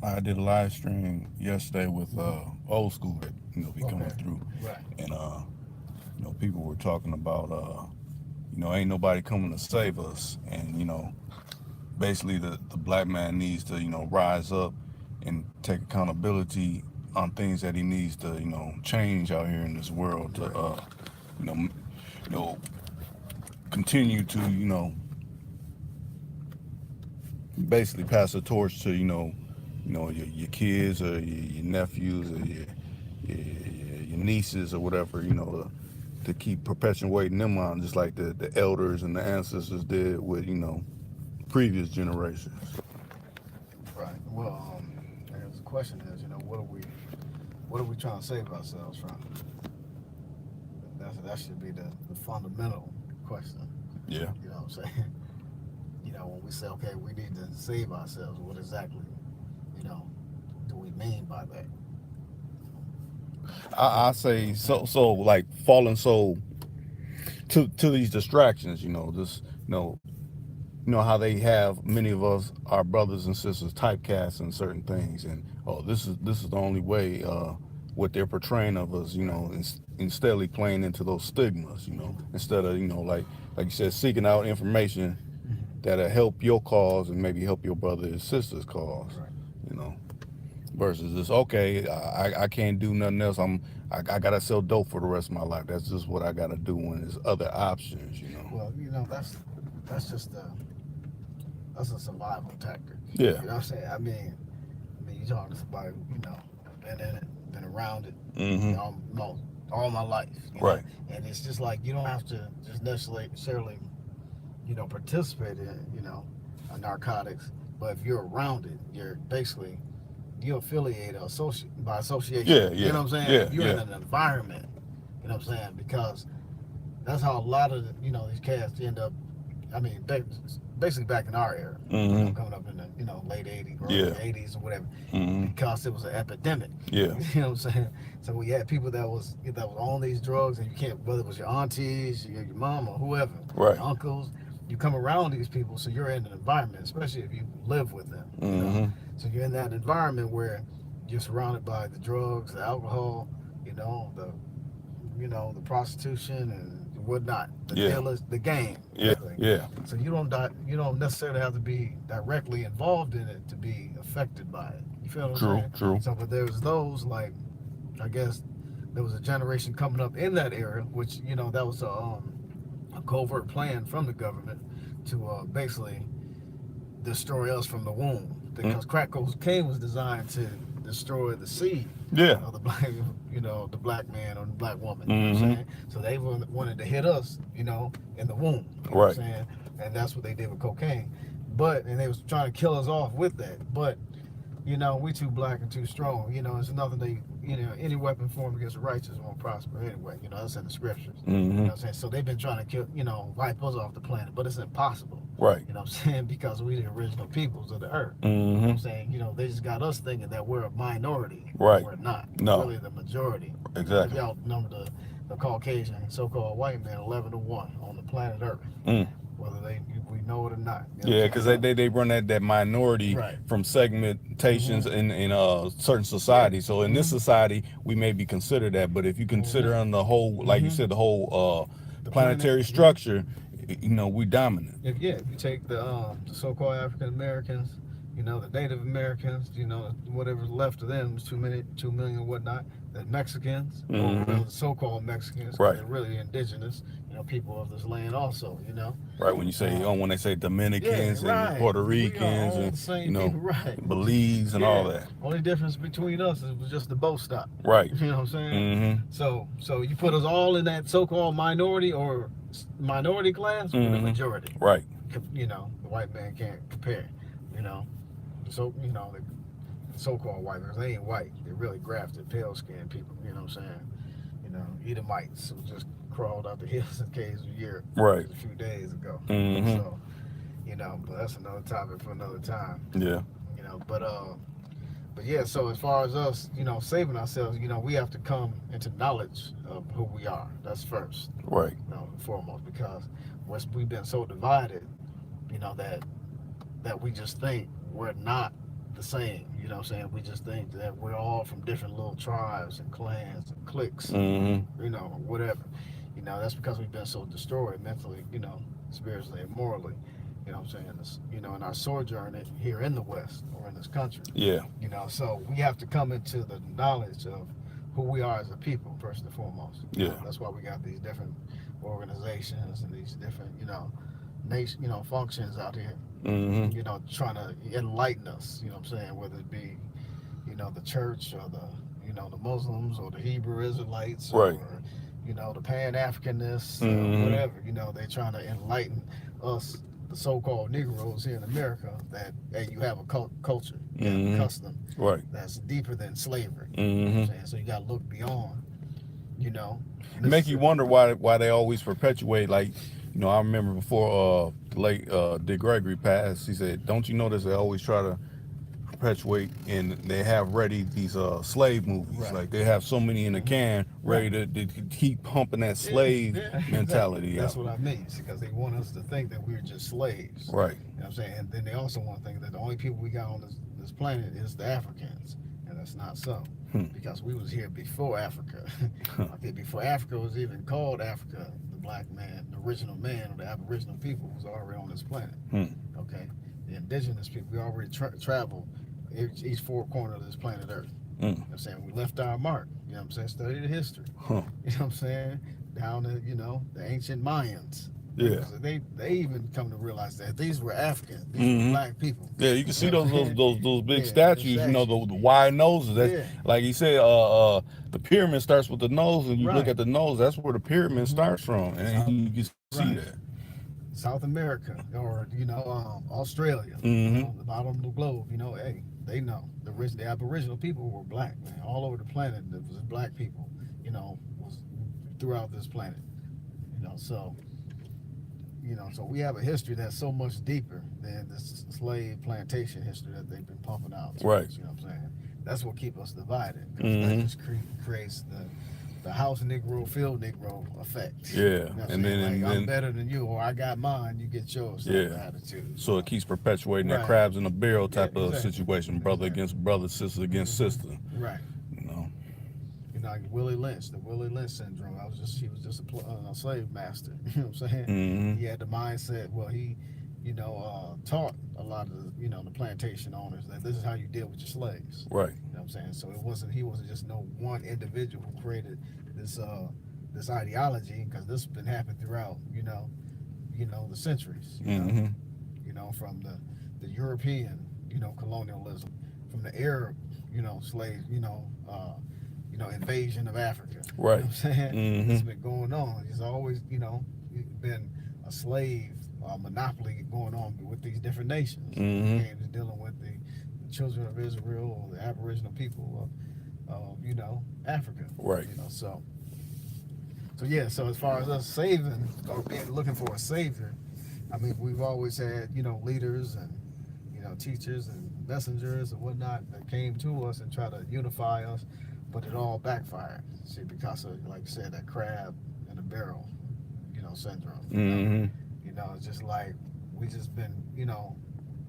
I did a live stream yesterday with old school that be coming Okay. through, Right. and people were talking about ain't nobody coming to save us, and basically the black man needs to rise up and take accountability on things that he needs to change out here in this world to Right. you know m- you know continue to basically pass the torch to your kids or your nephews or your nieces or whatever, to keep perpetuating them on, just like the elders and the ancestors did with previous generations. Right. Well, I guess the question is, what are we trying to save ourselves from? That should be the fundamental question. Yeah. You know what I'm saying? When we say, okay, we need to save ourselves, what exactly, you know, do we mean by that? I You know say what I'm saying? so like falling so to these distractions, just how they have many of us, our brothers and sisters, typecast in certain things, and this is the only way. What they're portraying of us, Right. insteadly playing into those stigmas, instead of like you said, seeking out information Mm-hmm. that'll help your cause and maybe help your brother and sister's cause, Right. you know. Versus this, okay, I can't do nothing else. I gotta sell dope for the rest of my life. That's just what I gotta do when there's other options. Well, that's just that's a survival tactic. Yeah. You know what I'm saying? You talking to somebody who, been in it, been around it, Mm-hmm. all my life, Right. and it's just like you don't have to just necessarily, participate in, narcotics, but if you're around it, you're basically you're affiliated or by association. Yeah. You know Yeah. what I'm saying? Yeah. If you're in Yeah. an environment, you know what I'm saying? Because that's how a lot of these cats end up. I mean, basically back in our era, Mm-hmm. coming up in the late '80s, early Yeah. '80s or whatever, Mm-hmm. because it was an epidemic. Yeah. You know what I'm saying? So we had people that was on these drugs, and you can't, whether it was your aunties, your mom, or whoever, Right. your uncles. You come around these people, so you're in an environment, especially if you live with them. Mm-hmm. So you're in that environment where you're surrounded by the drugs, the alcohol, the the prostitution and whatnot, the Yeah. dealers, the game, Yeah. everything. Yeah. So you don't necessarily have to be directly involved in it to be affected by it. You feel what I'm True. saying? True. So, but there's those, like, I guess there was a generation coming up in that era, which that was a covert plan from the government to basically destroy us from the womb, Mm. because crack cocaine was designed to destroy the seed Yeah. of the black, the black man or the black woman. You know what I'm Mm-hmm. saying? So they wanted to hit us, in the womb. You know what I'm Right. saying? And that's what they did with cocaine. And they was trying to kill us off with that. But we too black and too strong. It's nothing any weapon formed against the righteous won't prosper anyway. That's in the scriptures. You Mm-hmm. know what I'm saying? So they've been trying to kill, wipe us off the planet, but it's impossible. Right. You know what I'm saying? Because we the original peoples of the earth. You know what Mm-hmm. I'm saying? They just got us thinking that we're a minority. Right. We're not. We're No. really the majority. Exactly. We outnumber the Caucasian, so-called white man 11 to 1 on the planet Earth, Mm. whether we know it or not. You know Yeah, what I'm because saying? they run that minority Right. from segmentations Mm-hmm. in certain Yeah. societies. So in this Mm-hmm. society, we may be considered that, but if you consider on the whole, like you Mm-hmm. said, the whole The planet. planetary Mm-hmm. structure, we dominant. If you take the so-called African Americans, the Native Americans, whatever's left of them, 2 million and whatnot, the Mexicans, or Mm-hmm. the so-called Mexicans, because Right. they're really indigenous, people of this land also. Right. When you say Um, when they say yeah, Dominicans and right. Puerto We are Ricans all and the same people, right? Belize and all Yeah. that. Only difference between us is just the boat stop. Right. You know what I'm saying? Mm-hmm. So you put us all in that so-called minority or minority class with the Mm-hmm. majority. Right. The white man can't compare. You know, so the so-called white man, they ain't white. They're really grafted, pale-skinned people. You know what I'm saying? Edomites who just crawled out the hills and caves of Europe Right. a few days ago. Mm-hmm. So, but that's another topic for another time. Yeah. But yeah. So as far as us, saving ourselves, we have to come into knowledge of who we are. That's first, Right. foremost, because we've been so divided, that we just think we're not the same. You know what I'm saying? We just think that we're all from different little tribes and clans and cliques and, Mm-hmm. you know, whatever. You know, that's because we've been so destroyed mentally, you know, spiritually and morally. You know what I'm saying? It's, you know, in our sojourn here in the West or in this country. Yeah. You know, so we have to come into the knowledge of who we are as a people, first and foremost. You Yeah. know, that's why we got these different organizations and these different, you know, nation, you know, functions out here, Mm-hmm. you know, trying to enlighten us, you know what I'm saying, whether it be, you know, the church or the, you know, the Muslims or the Hebrew Israelites Right. or, you know, the Pan-Africanists, Mm-hmm. whatever, you know, they're trying to enlighten us, the so-called Negroes here in America, that, hey, you have a culture, you have a Mm-hmm. custom Right. that's deeper than slavery, you know what I'm Mm-hmm. saying, so you got to look beyond, you know, Make you necessarily. wonder why they always perpetuate, like, I remember before the late Dick Gregory passed, he said, don't you notice they always try to perpetuate and they have ready these slave movies, Right. like they have so many in the Mm-hmm. can Right. ready to keep pumping that Yeah, slave yeah, exactly. mentality That's out. what I mean. Because they want us to think that we're just slaves. Right. You know what I'm saying? And then they also want to think that the only people we got on this planet is the Africans. And that's not so. Hmm. Because we was here before Africa. Huh. Okay, before Africa was even called Africa, the black man, the original man, or the Aboriginal people was already on this planet. Hmm. Okay? The indigenous people, we already traveled each four corners of this planet Earth. Hmm. You know what I'm saying? We left our mark. You know what I'm saying? Study the history. Huh. You know what I'm saying? Down to, you know, the ancient Mayans. Yeah. They even come to realize that these were Africans. These were Mm-hmm. black people. Yeah, you can see You know what those I'm those saying? those big Yeah, the statues. statues. The wide noses. That's Yeah, like he said. The pyramid starts with the nose, and you look right. at the nose. That's where the pyramid hmm starts from, and South, you can see right. that. South America or, you know, Australia, you Mm-hmm. know, the bottom of the globe, you know, hey, they know. The Aboriginal people were black, man. All over the planet, there was black people, you know, was throughout this planet, you know, so. You know, so we have a history that's so much deeper than this slave plantation history that they've been pumping out to Right. us. You know what I'm saying? That's what keeps us divided, because that Mm-hmm. just creates the house Negro, field Negro effect. Yeah, You know what I'm and saying? Like, I'm then better than you, or I got mine, you get yours type of yeah. attitude. You So it know? keeps perpetuating that Right. crabs in a barrel Yeah, type of exactly. situation, brother Exactly. against brother, sister against sister. Right. You know. You know, like Willie Lynch, the Willie Lynch syndrome. He was just a slave master. You know what I'm saying? Mm-hmm. He had the mindset. Well, he, you know, taught a lot of the, you know, the plantation owners that this is how you deal with your slaves. Right. You know what I'm saying? So he wasn't just no one individual who created this this ideology, because this has been happening throughout, you know, the centuries. Mm-hmm. You know, from the European, you know, colonialism, from the Arab, you know, slave, you know, invasion of Africa. Right. You know what I'm saying? Mm-hmm. It's been going on. It's always, you know, been a slave monopoly going on with these different nations. Mm-hmm. It came to dealing with the children of Israel or the Aboriginal people of, you know, Africa. Right. You know, so yeah. So as far as us saving or looking for a savior, I mean, we've always had, you know, leaders and, you know, teachers and messengers and whatnot that came to us and tried to unify us, but it all backfired. See, because of, like you said, that crab in a barrel, you know, syndrome. Mm-hmm. You know, it's just like we just been, you know,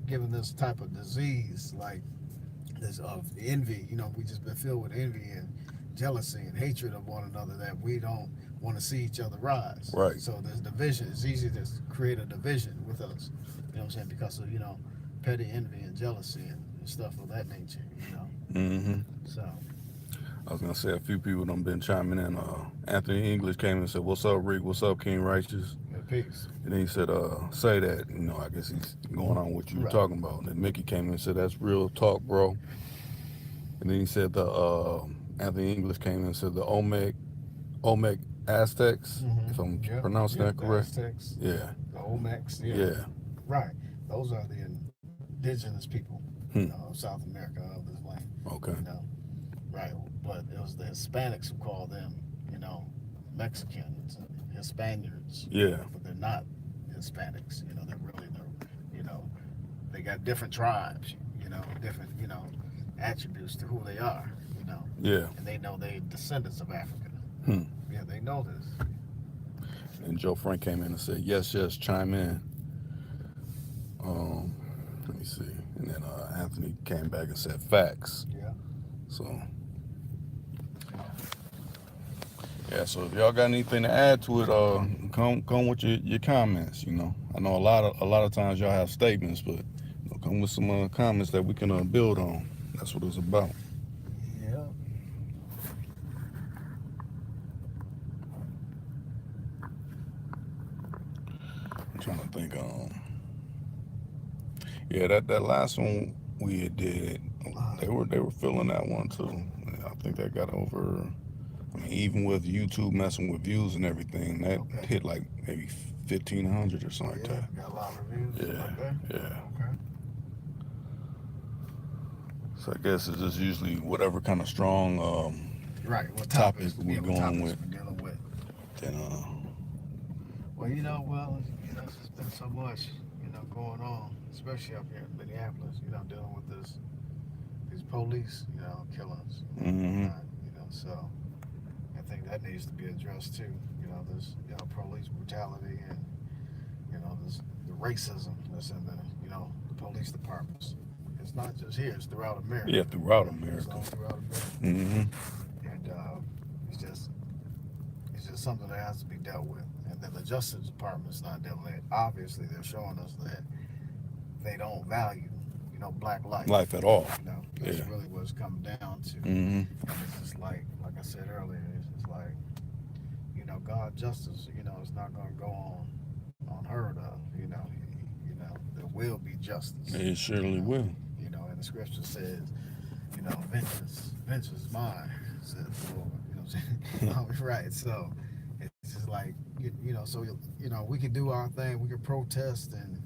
given this type of disease, like this of envy. You know, we just been filled with envy and jealousy and hatred of one another, that we don't want to see each other rise. Right. So there's division. It's easy to create a division with us. You know what I'm saying? Because of, you know, petty envy and jealousy and stuff of that nature. You know. Mm-hmm. So. I was gonna say a few people done been chiming in. Anthony English came and said, "What's up, Rick? What's up, King Righteous?" Peace. And then he said, "Say that." You know, I guess he's going on what you were Right. talking about. And then Mickey came in and said, "That's real talk, bro." And then he said Anthony English came in and said the Olmec Aztecs, if I'm pronouncing that correct. The Aztecs, Yeah. the Olmecs. Yeah. Right. Those are the indigenous people, you know, of South America, of this land. Okay. You know. Right. But it was the Hispanics who called them, you know, Mexicans and Hispaniards. Yeah. But they're not Hispanics. You know, you know, they got different tribes, you know, different, you know, attributes to who they are, you know. Yeah. And they know they're descendants of Africa. Hmm. Yeah, they know this. And Joe Frank came in and said, yes, chime in. Let me see. And then Anthony came back and said facts. Yeah. So yeah. So if y'all got anything to add to it, come with your comments. You know, I know a lot of times y'all have statements, but come with some comments that we can build on. That's what it's about. Yeah. I'm trying to think. Yeah, that last one we had did, they were feeling that one too. I think that got over. I mean, even with YouTube messing with views and everything, that hit like maybe 1,500 or something like that. Got a lot of reviews. Yeah, Like that? yeah. Okay. So I guess it's just usually whatever kind of strong Right. What topic topics we're going with. we're dealing with. Then Well, it's just been so much, going on, especially up here in Minneapolis, dealing with these police, killings. mm-hmm. So I think that needs to be addressed too. This, police brutality and, the racism that's in the police departments. It's not just here; it's throughout America. Yeah, throughout It's America. all throughout America. Mm-hmm. And it's just something that has to be dealt with. And then the Justice Department's not dealing with it. Obviously, they're showing us that they don't value, black life. Life at all. That's really what it's come down to. Mm-hmm. And it's just like I said earlier, it's just like, God justice, it's not going to go on unheard of. There will be justice. It surely will. And the scripture says, vengeance is mine, says the Lord. You know what I'm saying? Right. So it's just like, so, we can do our thing, we can protest and,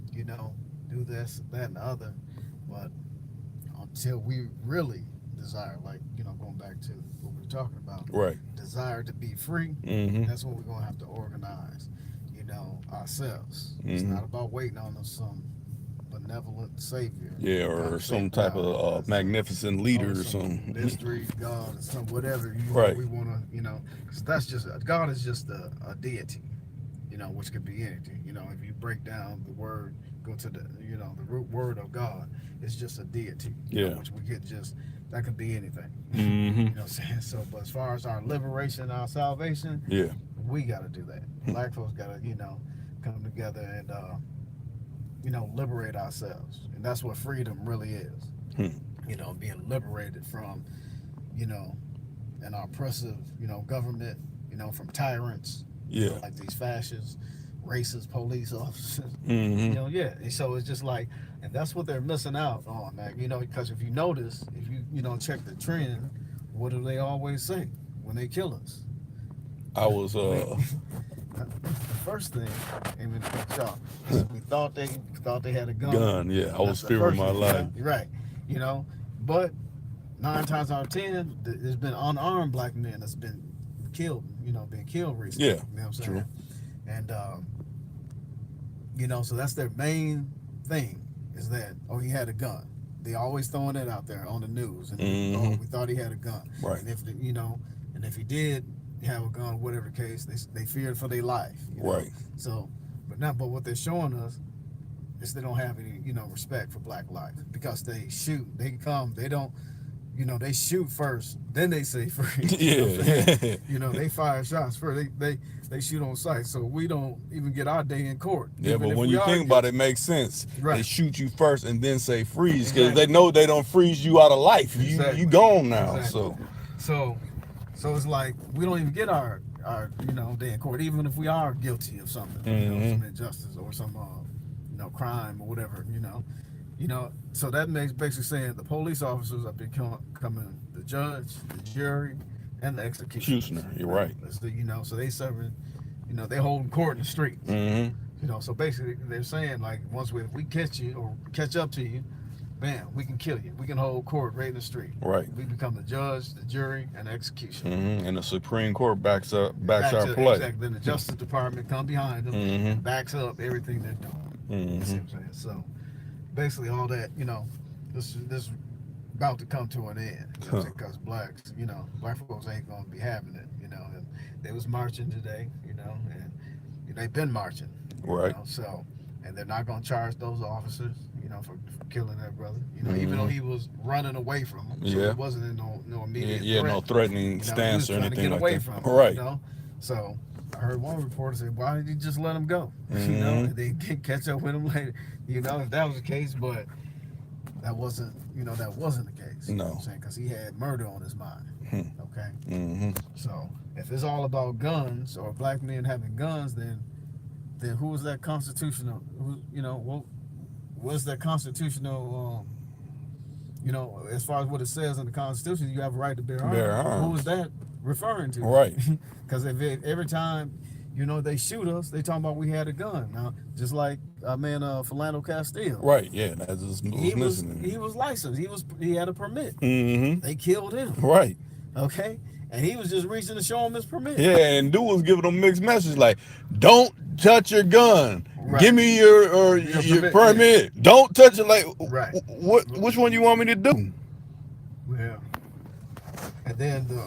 do this, that, and the other. But until we really desire, like, going back to what we were talking about, right? Desire to be free, mm-hmm. That's what we're going to have to organize, ourselves. Mm-hmm. It's not about waiting on some benevolent savior. Yeah, or some type of magnificent leader or some mystery God or some whatever. Right. We want to, because that's just, God is just a deity, which could be anything. If you break down the word, go to the, the root word of God, it's just a deity. Which we could just, that could be anything. Mm-hmm. You know what I'm saying? So, but as far as our liberation, our salvation, we got to do that. Black folks got to, come together and, liberate ourselves. And that's what freedom really is. Being liberated from, an oppressive, government, from tyrants, like these fascists, racist police officers. Mm-hmm. And so it's just like, and that's what they're missing out on, man. Because if you notice, if you check the trend, what do they always say when they kill us? I was the first thing, even y'all, we thought they had a gun. I was fearing my life. Right. But 9 times out of 10, there's been unarmed black men that's been killed. Been killed recently. Yeah. You know what I'm saying? True. And so that's their main thing, is that, oh, he had a gun. They always throwing that out there on the news, and oh, we thought he had a gun. Right. And if he did have a gun, whatever the case, they feared for their life. Right. So, but what they're showing us is they don't have any, respect for black life, because they shoot, they come, they don't, they shoot first, then they say free. They fire shots first. They shoot on sight, so we don't even get our day in court. Yeah, but when you think about it, it makes sense. Right. They shoot you first and then say freeze, because they know they don't freeze you out of life. You gone now. Exactly. So it's like we don't even get our day in court, even if we are guilty of something, some injustice or some crime or whatever, So that makes basically saying the police officers are becoming the judge, the jury, and the executioner. You're right. So they serving, they holding court in the streets. So basically they're saying, like, once if we catch you or catch up to you, bam, we can kill you. We can hold court right in the street. Right. We become the judge, the jury, and the executioner. And the Supreme Court backs our play. Exactly. Then the Justice Department come behind them, and backs up everything they're doing. You see what I'm saying? So basically all that, this is about to come to an end, because blacks, black folks ain't gonna be having it, and they was marching today, and they've been marching, right? So, and they're not gonna charge those officers, you know, for killing that brother. You know, even though he was running away from him, so he wasn't in no immediate threat. no threatening stance or He was trying to anything get like away that. from him, Right. you know. So I heard one reporter say, "Why did you just let him go?" You know, and they did catch up with him later. You know, if that was the case, but that wasn't the case. No. You know what I'm saying, because he had murder on his mind. Okay. Mm-hmm. So if it's all about guns or black men having guns, then who is that constitutional? Who, you know, what's that constitutional? You know, as far as what it says in the Constitution, you have a right to bear arms. Who is that referring to? Right. Because if every time, you know, they shoot us, they talking about we had a gun. Now, just like our man Philando Castile. Right. Yeah. That just was missing. He was licensed. He had a permit. Mm-hmm. They killed him. Right. Okay. And he was just reaching to show him his permit. Yeah, and dude was giving them mixed messages like, "Don't touch your gun. Right. Give me your permit. Yeah. Don't touch it." Like, right. Which one you want me to do? Yeah. And then the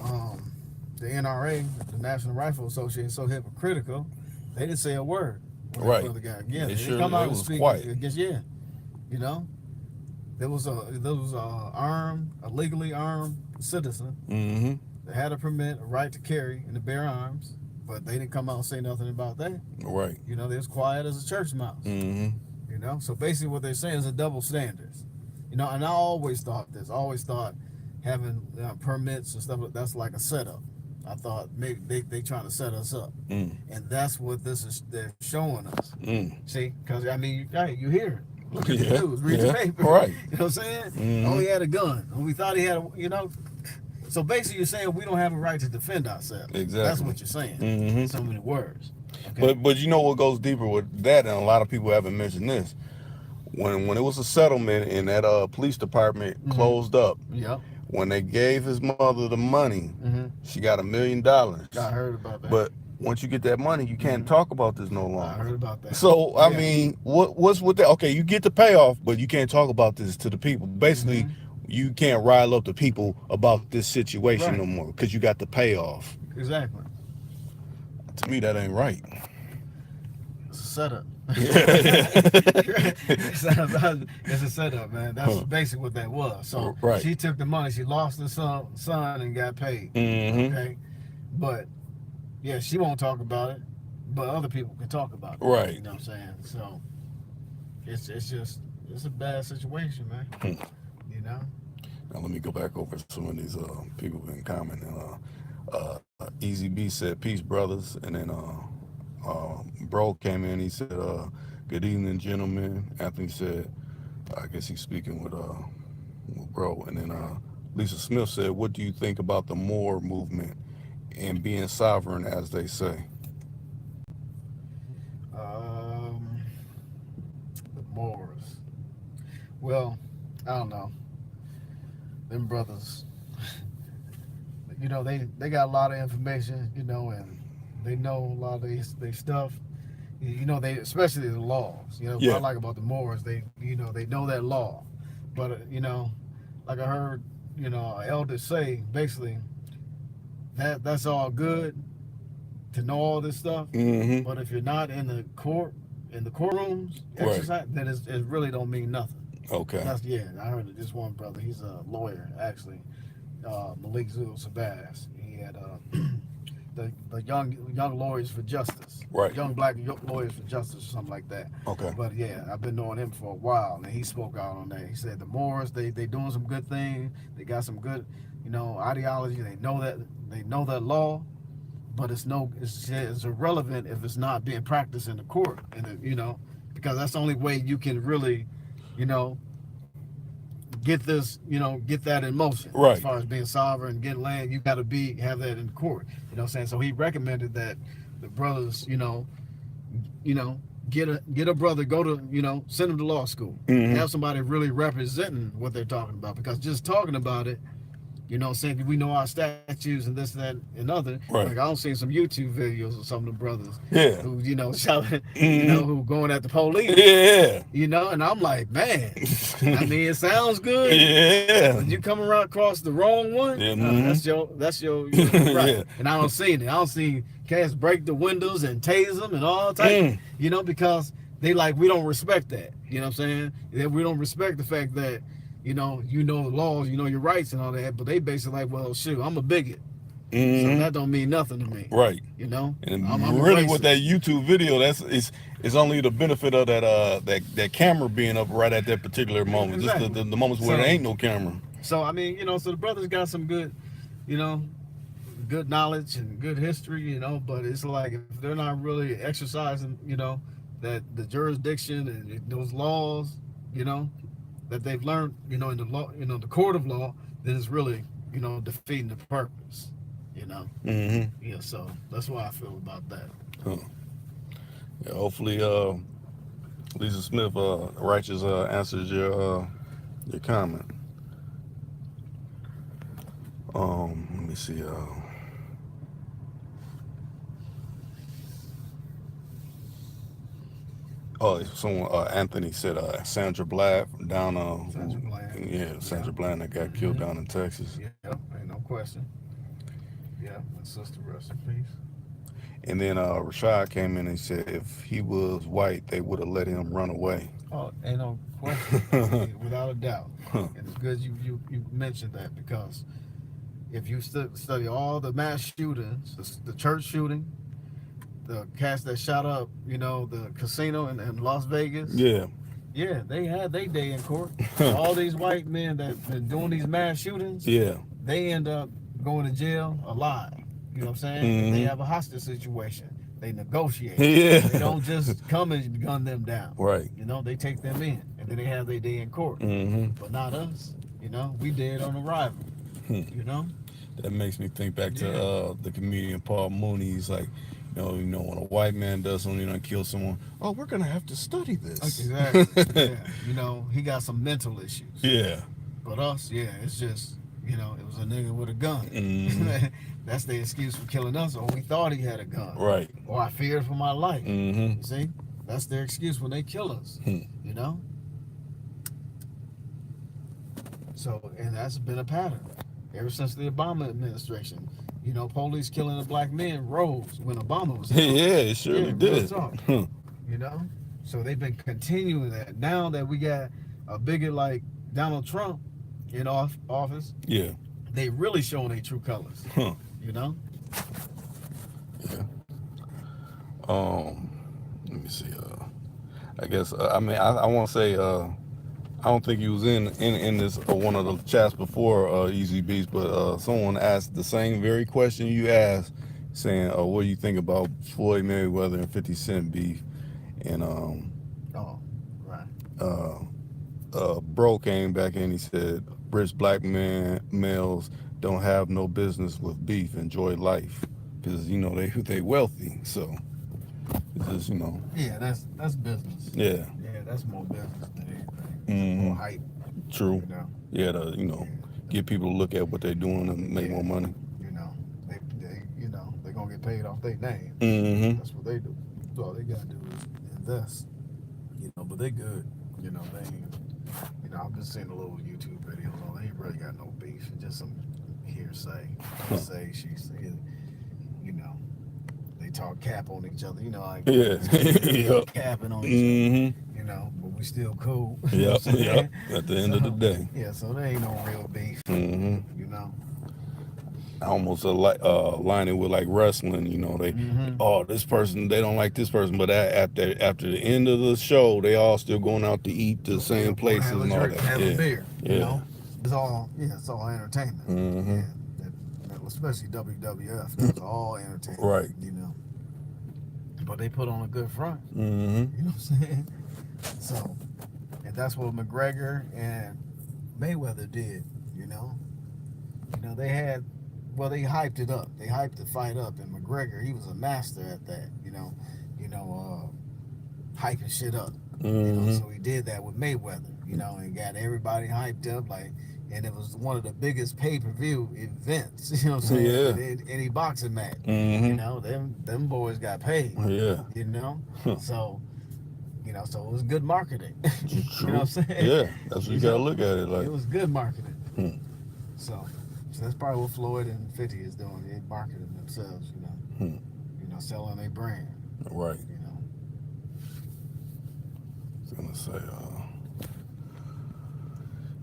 NRA, the National Rifle Association, so hypocritical. They didn't say a word. Right. The guy. Yeah. They sure, come out it and was speak quiet. against. Yeah. You know, there was a legally armed citizen. Mm-hmm. They had a permit, a right to carry and to bear arms, but they didn't come out and say nothing about that. Right. You know, they was quiet as a church mouse. Mm-hmm. You know, so basically what they're saying is a double standards. You know, and I always thought this. I always thought having permits and stuff, that's like a setup. I thought maybe they trying to set us up. And that's what they're showing us. See, because, I mean, you hear it. Look at the news, read the paper. Right. You know what I'm saying? Oh, he had a gun. Oh, we thought he had you know. So basically you're saying we don't have a right to defend ourselves. Exactly. That's what you're saying. In so many words. Okay? But you know what goes deeper with that, and a lot of people haven't mentioned this. When it was a settlement and that police department closed up, when they gave his mother the money, she got $1 million. I heard about that. But once you get that money, you can't talk about this no longer. I heard about that. So, I mean, what's with that? Okay, you get the payoff, but you can't talk about this to the people. Basically, you can't rile up the people about this situation no more because you got the payoff. Exactly. To me, that ain't right. It's a setup. It's a setup, man. That's basically what that was. So she took the money, she lost her son and got paid. Okay, but yeah, she won't talk about it, but other people can talk about it. Right. You know what I'm saying? So it's a bad situation, man. You know. Now let me go back over some of these people been commenting. Easy B said, "Peace, brothers," and then Bro came in. He said, "Good evening, gentlemen." Anthony said, "I guess he's speaking with Bro," and then Lisa Smith said, "What do you think about the Moor movement and being sovereign, as they say?" The Moors. Well, I don't know. Them brothers, you know, they got a lot of information, you know, and they know a lot of their stuff. You know, especially the laws. You know, what I like about the Moors, they know that law. But you know, like I heard, you know, elders say, basically, that's all good to know all this stuff. But if you're not in the courtrooms, exercise, then it really don't mean nothing. Okay. I heard this one brother. He's a lawyer, actually. Malik Zul Sabaz. He had the young lawyers for justice. Right. Young black lawyers for justice, or something like that. Okay. But yeah, I've been knowing him for a while, and he spoke out on that. He said the Moors, they doing some good things. They got some good, you know, ideology. They know that law, but it's irrelevant if it's not being practiced in the court, and you know, because that's the only way you can really, you know, get that in motion. Right. As far as being sovereign, getting land, you got to have that in court. You know what I'm saying? So he recommended that the brothers, you know, get a brother, go to, you know, send him to law school. Have somebody really representing what they're talking about, because just talking about it, you know, saying we know our statutes and this, that, and other. Right. Like I don't see some YouTube videos of some of the brothers who, you know, shouting, you know, who going at the police. Yeah. You know, and I'm like, man, I mean, it sounds good. Yeah. But you come around across the wrong one, that's your right. And I don't see it. I don't see cats break the windows and tase them and all types, you know, because they like, we don't respect that. You know what I'm saying? That we don't respect the fact that, you know the laws, you know your rights and all that. But they basically like, well, shoot, I'm a bigot, so that don't mean nothing to me. Right. You know, I'm And a really, with racist. that YouTube video, it's only the benefit of that camera being up right at that particular moment. Just Exactly. the moments where there ain't no camera. So I mean, so the brothers got some good, you know, good knowledge and good history, but it's like if they're not really exercising, that the jurisdiction and those laws, that they've learned, in the law, the court of law, then it's really, defeating the purpose, Yeah, so that's why I feel about that. Huh. Yeah, hopefully, Lisa Smith, Righteous, answers your comment. Let me see. Oh, someone, Anthony said, Sandra Bland from down, Sandra Bland. yeah, Sandra Bland that got killed down in Texas. Yeah, ain't no question. Yeah, my sister, rest in peace. And then Rashad came in and said if he was white, they would have let him run away. Oh, ain't no question, without a doubt. And it's good you mentioned that, because if you study all the mass shootings, the church shooting, the cats that shot up, the casino in Las Vegas. Yeah. Yeah, they had their day in court. All these white men that been doing these mass shootings, Yeah. they end up going to jail alive. You know what I'm saying? Mm-hmm. They have a hostage situation. They negotiate. Yeah. They don't just come and gun them down. Right. They take them in, and then they have their day in court. Mm-hmm. But not us. We dead on arrival. That makes me think back to the comedian Paul Mooney. He's like, when a white man does something, kill someone, oh, we're gonna have to study this. Exactly. Yeah. He got some mental issues. Yeah. But us, yeah, it's just, it was a nigga with a gun. Mm-hmm. That's the excuse for killing us, or we thought he had a gun. Right. Or I feared for my life. Mm-hmm. You see? That's their excuse when they kill us. So, and that's been a pattern ever since the Obama administration. Police killing the black men rose when Obama was in Yeah, it surely did. So they've been continuing that. Now that we got a bigot like Donald Trump in office, Yeah. they really showing their true colors. Huh. Yeah. Let me see. I guess I want to say I don't think he was in this one of the chats before Easy Beats, but someone asked the same very question you asked, saying, "What do you think about Floyd Mayweather and 50 Cent beef?" And Bro came back in. He said, "Rich black males don't have no business with beef. Enjoy life, because they wealthy. So it's just Yeah, that's business. Yeah, that's more business than anything. Mm-hmm. More hype. True. Yeah, get people to look at what they're doing and make more money. They're gonna get paid off their name. Mm-hmm. That's what they do. So all they gotta do is invest. But they good. They ain't, I've been seeing the little YouTube videos on. They ain't really got no beef. It's just some hearsay. Say she said. They talk cap on each other. Like capping on each other. But we still cool. Yep. At the end of the day. Yeah. So there ain't no real beef. Mm-hmm. I almost line it with like wrestling. They this person, they don't like this person, but after the end of the show, they all still going out to eat the same places and all that. Have a beer. Yeah. It's all entertainment. Mm-hmm. Yeah. Especially WWF. That's all entertainment. Right. But they put on a good front. Mm-hmm. You know what I'm saying? So, and that's what McGregor and Mayweather did. They hyped it up. They hyped the fight up, and McGregor, he was a master at that. Hyping shit up. Mm-hmm. So he did that with Mayweather. And got everybody hyped up, and it was one of the biggest pay-per-view events. You know what I'm saying? Yeah. Any boxing match. Mm-hmm. Them boys got paid. Yeah. So. So it was good marketing. True. You know what I'm saying? Yeah, that's what you gotta look at it like. It was good marketing. So that's probably what Floyd and 50 is doing. They marketing themselves, selling their brand. Right. Let's say,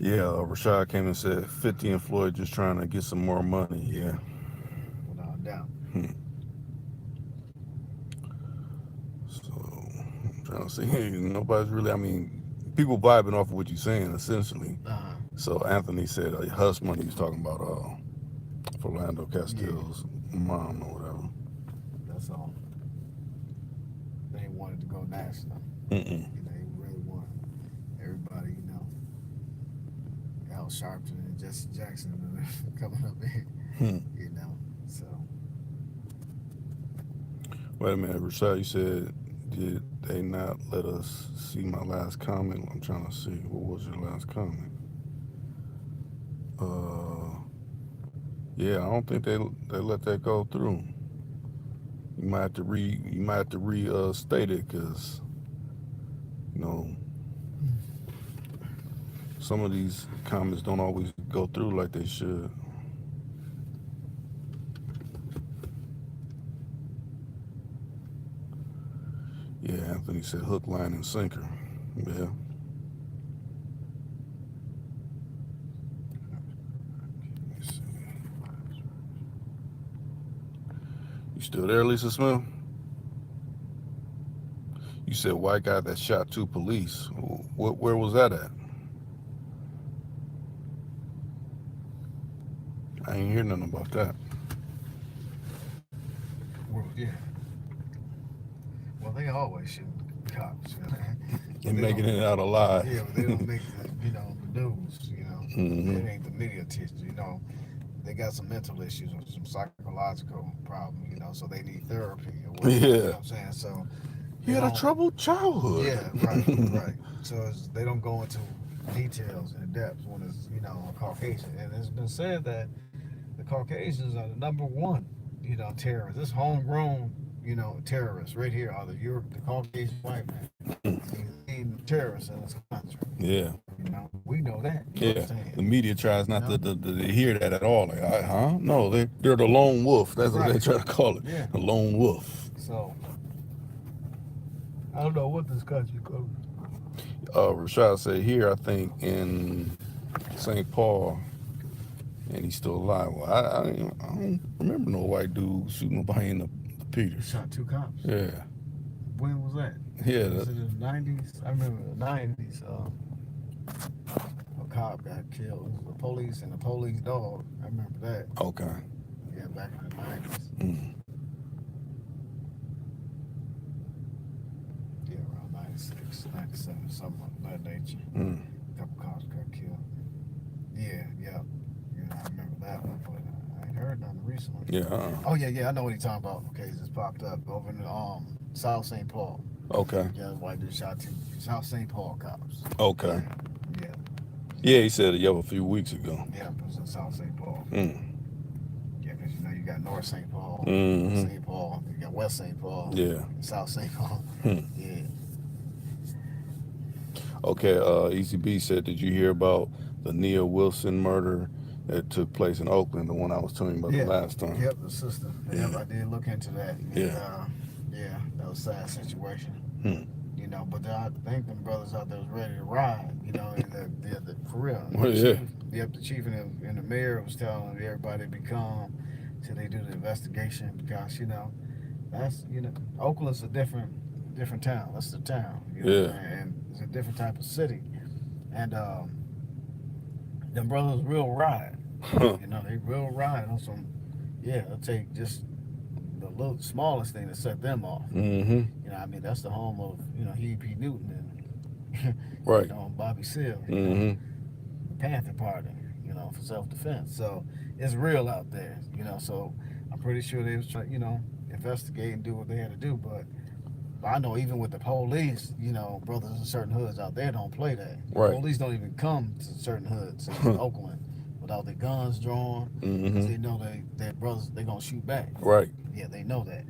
Rashad came and said 50 and Floyd just trying to get some more money. Yeah. Without a doubt. So I'm trying to see. Nobody's really. I mean, people vibing off of what you're saying essentially. So Anthony said hush money. He was talking about Philando Castile's mom or whatever. That's all. They wanted to go national. Mm-mm. You know, they really wanted everybody, you know, Al Sharpton and Jesse Jackson coming up in, you know. So. Wait a minute, Rashad. You said did they not let us see my last comment? I'm trying to see. What was your last comment? Yeah, I don't think they let that go through. You might have to restate it because you know some of these comments don't always go through like they should. Yeah, Anthony said hook, line, and sinker. Yeah. You still there, Lisa Smith? You said white guy that shot 2 police. Where was that at? I ain't hear nothing about that. Well, yeah. Well, they always shoot cops. You know? They making it out alive. Yeah, but they don't make the, you know, the news. You know, it ain't the media attention. You know, they got some mental issues or some psychological problem. You know, so they need therapy or whatever. Yeah. You know what I'm saying? So. He had a troubled childhood. Yeah, right. So they don't go into details and depth when it's, you know, a Caucasian. And it's been said that the Caucasians are the #1, you know, terrorists. This homegrown, you know, terrorists right here are the Caucasian white man. He's terrorists in this country. Yeah. You know, we know that. Yeah. The media tries not to hear that at all. Like, huh? No, they're the lone wolf. That's what they try to call it. Yeah. The lone wolf. So I don't know what this country goes. Rashad said here, I think in St. Paul, and he's still alive. Well, I don't remember no white dude shooting nobody in the Peters. Shot 2 cops. Yeah. When was that? Yeah. Was it in the 90s? I remember the 90s. A cop got killed. It was the police and the police dog. I remember that. Okay. Yeah, back in the 90s. Yeah, around 96, 97, something of that nature. A couple cops got killed. Yeah. I remember that one, but I ain't heard nothing recently. Yeah. Oh, yeah, I know what he's talking about. Okay, it just popped up over in the South St. Paul. Okay. Yeah, the white dude shot 2 South St. Paul cops. Okay. Yeah. Yeah, he said it a few weeks ago. Yeah, it was in South St. Paul. Yeah, because you know you got North St. Paul, St. Paul, you got West St. Paul, and South St. Paul. Yeah. Okay, Easy B said, did you hear about the Nia Wilson murder that took place in Oakland, the one I was telling you about the last time? Yep, the sister. Yep, I did look into that. Yeah. Yeah, that was a sad situation. You know, but I think them brothers out there was ready to ride, you know, for real. Well, yeah. Yep, the chief and the mayor was telling everybody to be calm till they do the investigation because, you know, that's, you know, Oakland's a different town. That's the town. You know, and it's a different type of city. And them brothers real ride. You know, they real ride on some, they'll take just the little smallest thing to set them off. You know, I mean, that's the home of, you know, Huey P. Newton and you know, Bobby Seale, you know, the Panther Party, you know, for self-defense. So it's real out there, you know. So I'm pretty sure they was trying, you know, investigate and do what they had to do. But I know even with the police, you know, brothers in certain hoods out there don't play that. Right. Police don't even come to certain hoods in Oakland without their guns drawn because they know their brothers, they're going to shoot back. Right. Yeah, they know that.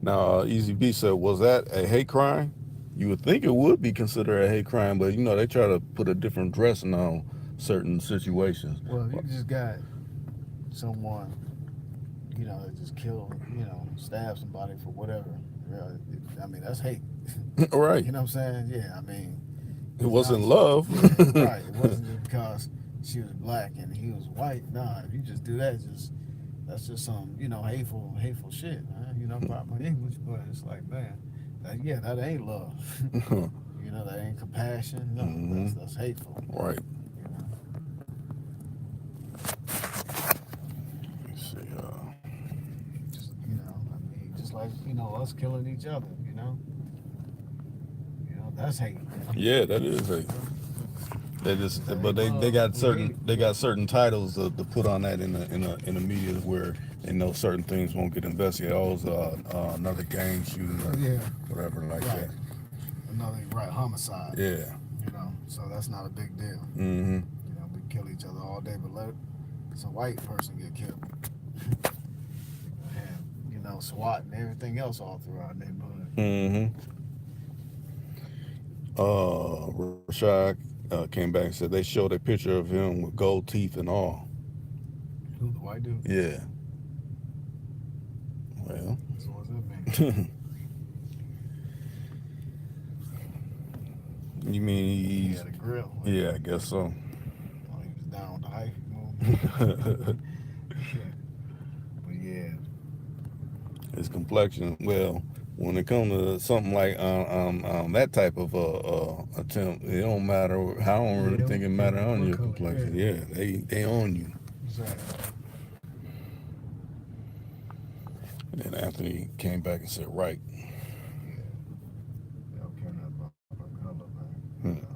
Now, Easy B said, was that a hate crime? You would think it would be considered a hate crime, but, you know, they try to put a different dressing on certain situations. Well, you just got someone, you know, that just killed, you know, stab somebody for whatever. I mean, that's hate. Right. You know what I'm saying? Yeah, I mean, It wasn't not, love. yeah, right. It wasn't just because she was black and he was white. Nah, if you just do that, that's just some, hateful shit, man. About my English, but it's like, man, that ain't love. That ain't compassion. No, that's hateful. Right. You know. Let's see. Just, just like us killing each other. That's hate. Yeah, that is hate. They just, but they got certain titles to put on that in the media where they know certain things won't get investigated. Oh, it's another gang shooting or whatever like that. Another homicide. Yeah. So that's not a big deal. Mm-hmm. We kill each other all day, but let some white person get killed. And SWAT and everything else all through our neighborhood. Mm-hmm. Rashad came back and said they showed a picture of him with gold teeth and all. Who, the white dude? Yeah. Well. So what's that mean? You mean he had a grill? Yeah, I guess so. Oh, he was down with the hyphy movement. But yeah. His complexion, well, when it comes to something like that type of attempt, it don't matter. I don't really think it matters on your complexion. Yeah, they own you. Exactly. And then Anthony came back and said, right. Yeah. They don't care nothing about color, man.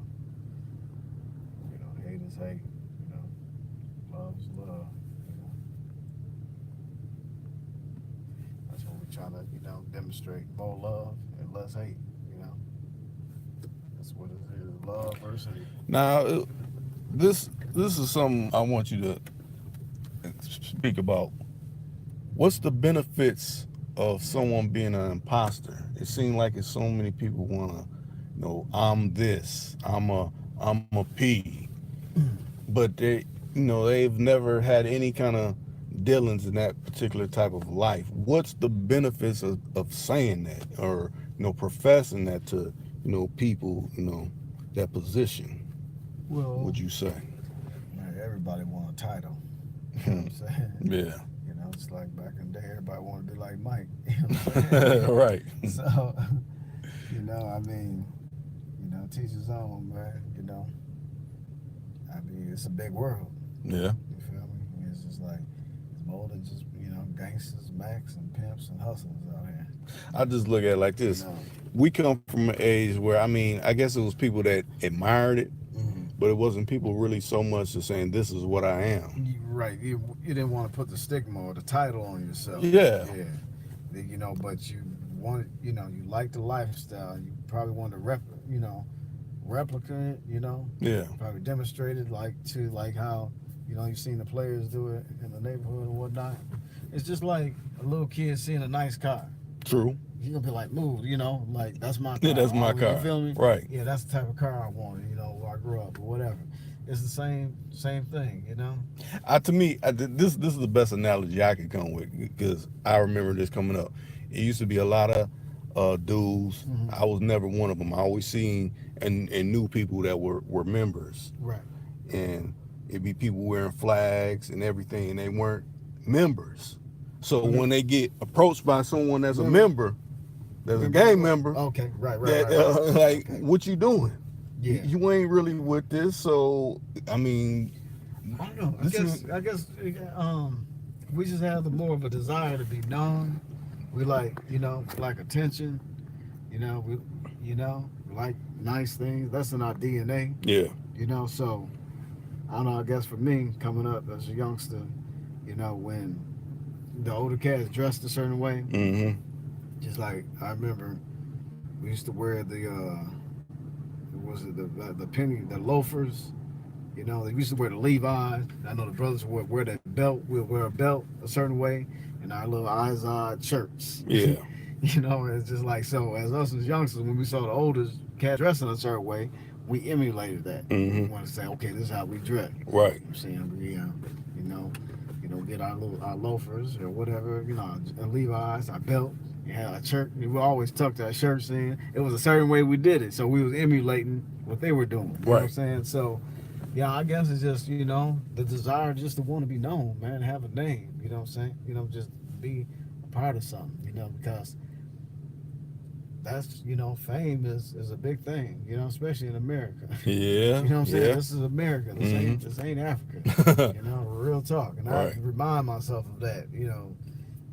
Hate is hate. Love is love. That's what we try to, demonstrate more love and less hate. That's what it is. Love versus hate. Now, this is something I want you to speak about. What's the benefits of someone being an imposter? It seems like it's so many people want to, I'm this, I'm a P, but they've never had any kind of dealings in that particular type of life. What's the benefits of saying that or professing that to people that position? Well, would you say? Man, everybody want a title. You know what I'm saying? Yeah. It's like back in the day, everybody wanted to be like Mike. Right. So, teach his own, man. It's a big world. Yeah. You feel me? It's just like, it's more than just, gangsters, macs, and pimps, and hustlers out here. I just look at it like this. We come from an age where, I guess it was people that admired it, but it wasn't people really so much as saying, this is what I am. Right. You didn't want to put the stigma or the title on yourself. Yeah. Yeah. But you wanted, you like the lifestyle. You probably wanted to replicate it, Yeah. Probably demonstrate it like how, you've seen the players do it in the neighborhood and whatnot. It's just like a little kid seeing a nice car. True. You're going to be like, move, like, that's my car. Yeah, that's my car. You feel me? Right. Yeah, that's the type of car I wanted, where I grew up or whatever. It's the same thing, To me, this is the best analogy I could come with because I remember this coming up. It used to be a lot of dudes. I was never one of them. I always seen and knew people that were members. Right. And it'd be people wearing flags and everything, and they weren't members. So when they get approached by someone that's a member, that's a gang member, okay, right. Like, okay. What you doing? Yeah. You ain't really with this, so I don't know. I guess we just have more of a desire to be known. We like attention. We like nice things. That's in our DNA. Yeah. So I don't know. I guess for me, coming up as a youngster, when the older cats dressed a certain way, just like I remember, we used to wear the loafers. They used to wear the Levi's. I know the brothers would wear that belt. We'll wear a belt a certain way, and our little Izod shirts. Yeah. It's just like, so as us as youngsters, when we saw the older cat dressing a certain way, we emulated that. We want to say, okay, this is how we dress. Right. I'm saying, get our loafers or whatever, and Levi's, our belt, Yeah, a church. We always tucked our shirts in. It was a certain way we did it, so we was emulating what they were doing. You know what I'm saying? So, yeah, I guess it's just the desire just to want to be known, man, have a name. You know what I'm saying? Just be a part of something. Because that's fame is a big thing. Especially in America. Yeah. You know what I'm saying? Yeah. This is America. This ain't Africa. Real talk. And I remind myself of that.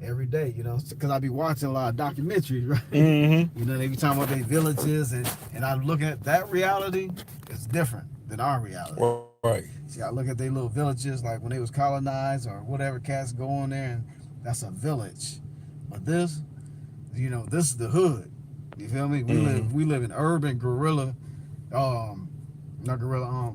Every day, because I be watching a lot of documentaries, right? They be talking about their villages, and I look at that reality. It's different than our reality. Right. See, I look at their little villages, like when they was colonized or whatever, cats go on there, and that's a village. But this is the hood. You feel me? We live in urban guerrilla, not guerrilla,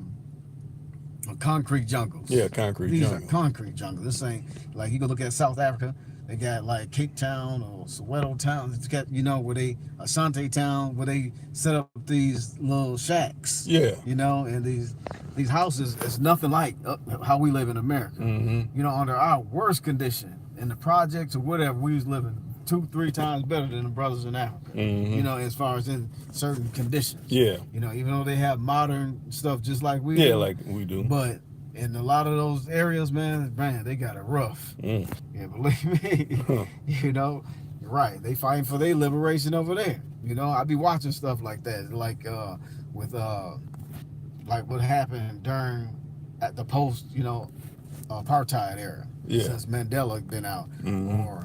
concrete jungles. Yeah, concrete These jungle. are concrete jungles. This ain't like you go look at South Africa. They got like Cape Town or Soweto Town. It's got where they Asante Town where they set up these little shacks. Yeah. And these houses. It's nothing like how we live in America. Under our worst condition in the projects or whatever, we was living 2-3 times better than the brothers in Africa. As far as in certain conditions. Yeah. Even though they have modern stuff just like we Yeah, do. like we do. But in a lot of those areas, man, they got it rough. Yeah, believe me. Right. They fighting for their liberation over there. I be watching stuff like that, like with like what happened during at the post, apartheid era. Yeah. Since Mandela been out, or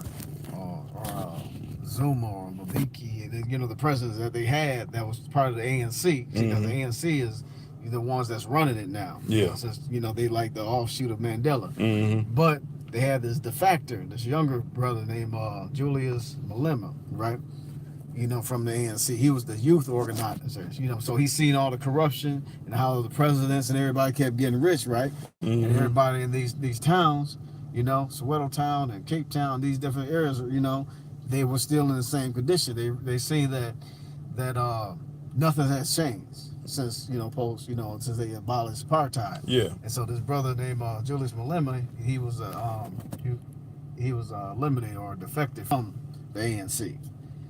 Zuma or Mbeki, and the presidents that they had that was part of the ANC, because the ANC is the ones that's running it now. Yeah. Since they like the offshoot of Mandela. But they had this defector, this younger brother named Julius Malema, right? From the ANC. He was the youth organizer, so he's seen all the corruption and how the presidents and everybody kept getting rich, right? And everybody in these towns, Soweto Town and Cape Town, these different areas, they were still in the same condition. They see that nothing has changed since since they abolished apartheid. Yeah. And so this brother named Julius Malema, he was eliminated or defected from the ANC.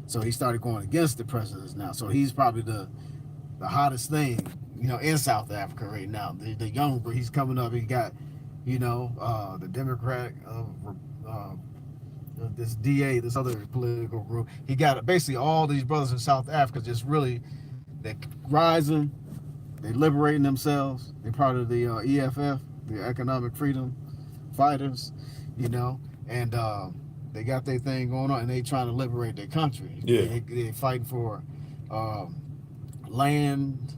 So he started going against the presidents now. So he's probably the hottest thing in South Africa right now. The young, he's coming up. He got the Democratic this DA, this other political group. He got basically all these brothers in South Africa just really, they rising, they liberating themselves. They're part of the EFF, the Economic Freedom Fighters, and they got their thing going on, and they trying to liberate their country. Yeah. They fighting for land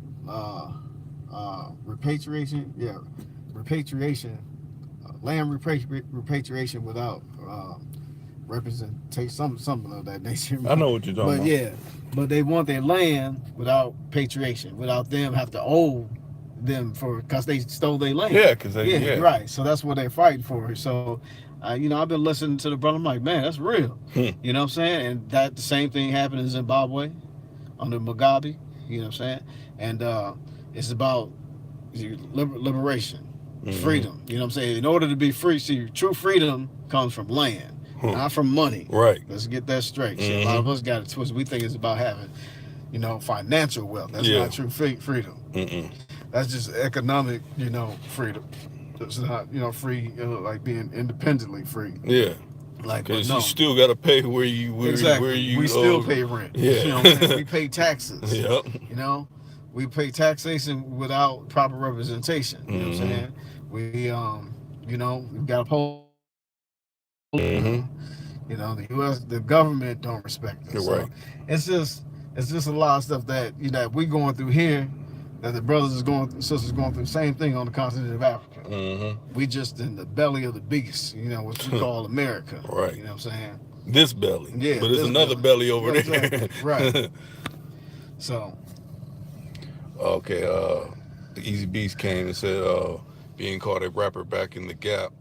repatriation. Yeah, repatriation, land repatriation without representation, something of that nature. I know what you're talking about. Yeah, but they want their land without patriation, without them have to owe them because they stole their land. Yeah, because they right. So that's what they're fighting for. So, I've been listening to the brother. I'm like, man, that's real. You know what I'm saying? And that the same thing happened in Zimbabwe under Mugabe. You know what I'm saying? And it's about liberation, freedom. You know what I'm saying? In order to be free, see, true freedom comes from land. Not from money. Right. Let's get that straight. See, a lot of us got it twisted. We think it's about having, financial wealth. That's not true freedom. That's just economic, freedom. It's not, free, like being independently free. Yeah. Like, because no. you still got to pay where you we still pay rent. Yeah. You know what I'm saying? We pay taxes. Yep. We pay taxation without proper representation. You know what I'm saying? We, we've got a poll. The U.S., the government don't respect us. Right. So it's just a lot of stuff that that we going through here, that the brothers sisters going through the same thing on the continent of Africa. We just in the belly of the beast, what we call America. Right. You know what I'm saying? This belly. Yeah. But there's another belly over there. Exactly. Right. So. Okay. Easy Beast came and said, being called a rapper back in the Gap,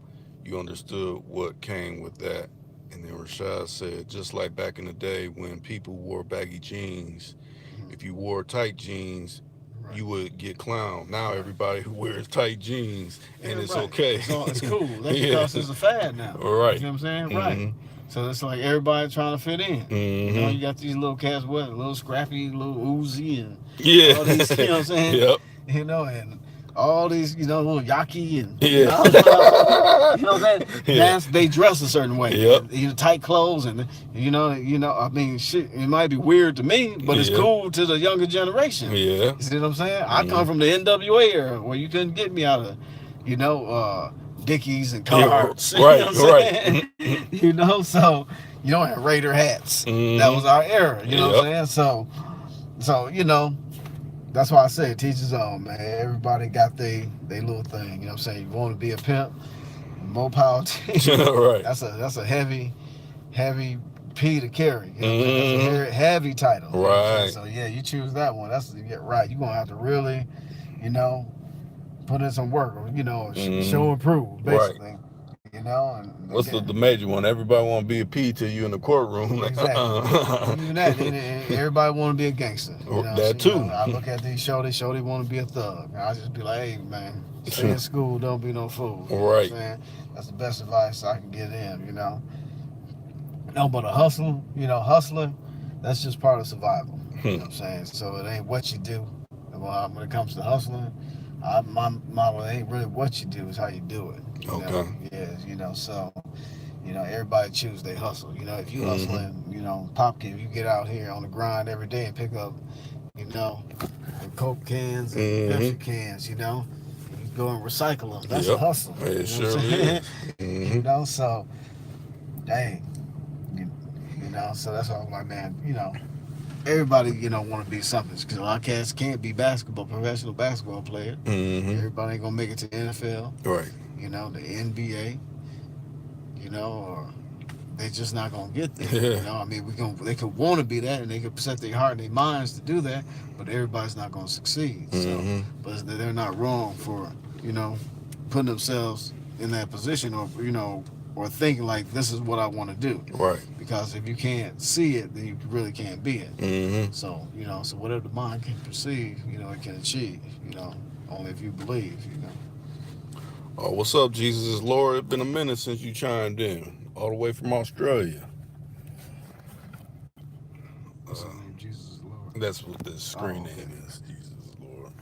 you understood what came with that. And then Rashad said, just like back in the day when people wore baggy jeans, if you wore tight jeans, you would get clowned. Now everybody who wears tight jeans, and it's okay. It's cool. That's because it's a fad now. Right. You know what I'm saying? Right. So it's like everybody trying to fit in. You know, you got these little cats, what, a little Scrappy, little Uzi, and Yeah. all these, you know what I'm saying? Yep. You know, and all these, you know, little Yaki and you Yeah. know, you know what I'm saying? Yeah. They dress a certain way. Yep. You know, tight clothes and you know, I mean, shit. It might be weird to me, but it's Yeah. cool to the younger generation. Yeah. You see what I'm saying? I come from the NWA era where you couldn't get me out of, you know, Dickies and Carhartts. Yeah, You know what I'm saying? right. You know, so you don't have Raider hats. That was our era. You know what I'm saying? So you know. That's why I say teach his own, man. Everybody got they little thing. You know what I'm saying? You want to be a pimp, more power to you. Right. That's a heavy P to carry. You know what I'm saying? That's a heavy title. You know what I'm saying? So yeah, you choose that one. That's right. You're gonna have to really, you know, put in some work, or you know, show and prove, basically. Right. You know, and what's the major one? Everybody want to be a P till you in the courtroom. Exactly. Even that, everybody want to be a gangster. You know, that too. You know, I look at these show, they want to be a thug. And I just be like, hey man, stay in school, don't be no fool. You know what I'm saying? That's the best advice I can get in. You know. No, but a hustler, that's just part of survival. You know what I'm saying? So it ain't what you do. When it comes to hustling, my model ain't really what you do, is how you do it. You know? Yeah, you know, so, you know, everybody choose they hustle. You know, if you hustling, you know, Pop Kid, you get out here on the grind every day and pick up, you know, the Coke cans and Pepsi cans, you know, you go and recycle them. That's a hustle. It you know sure what I'm saying? is. You know, so, dang. You know, so that's why I'm like, man, you know, everybody, you know, want to be something, because a lot of cats can't be professional basketball players. Everybody ain't gonna make it to the NFL, right? You know, the NBA, you know, or they just not gonna get there. You know, I mean, they could want to be that, and they could set their heart and their minds to do that, but everybody's not gonna succeed. So, but they're not wrong for, you know, putting themselves in that position, or you know, or thinking like, this is what I want to do. Right. Because if you can't see it, then you really can't be it. So, you know, so whatever the mind can perceive, you know, it can achieve, you know, only if you believe, you know. Oh, what's up, Jesus is Lord? It's been a minute since you chimed in, all the way from Australia. What's the name? Jesus is Lord. That's what the screen name is, Jesus is Lord.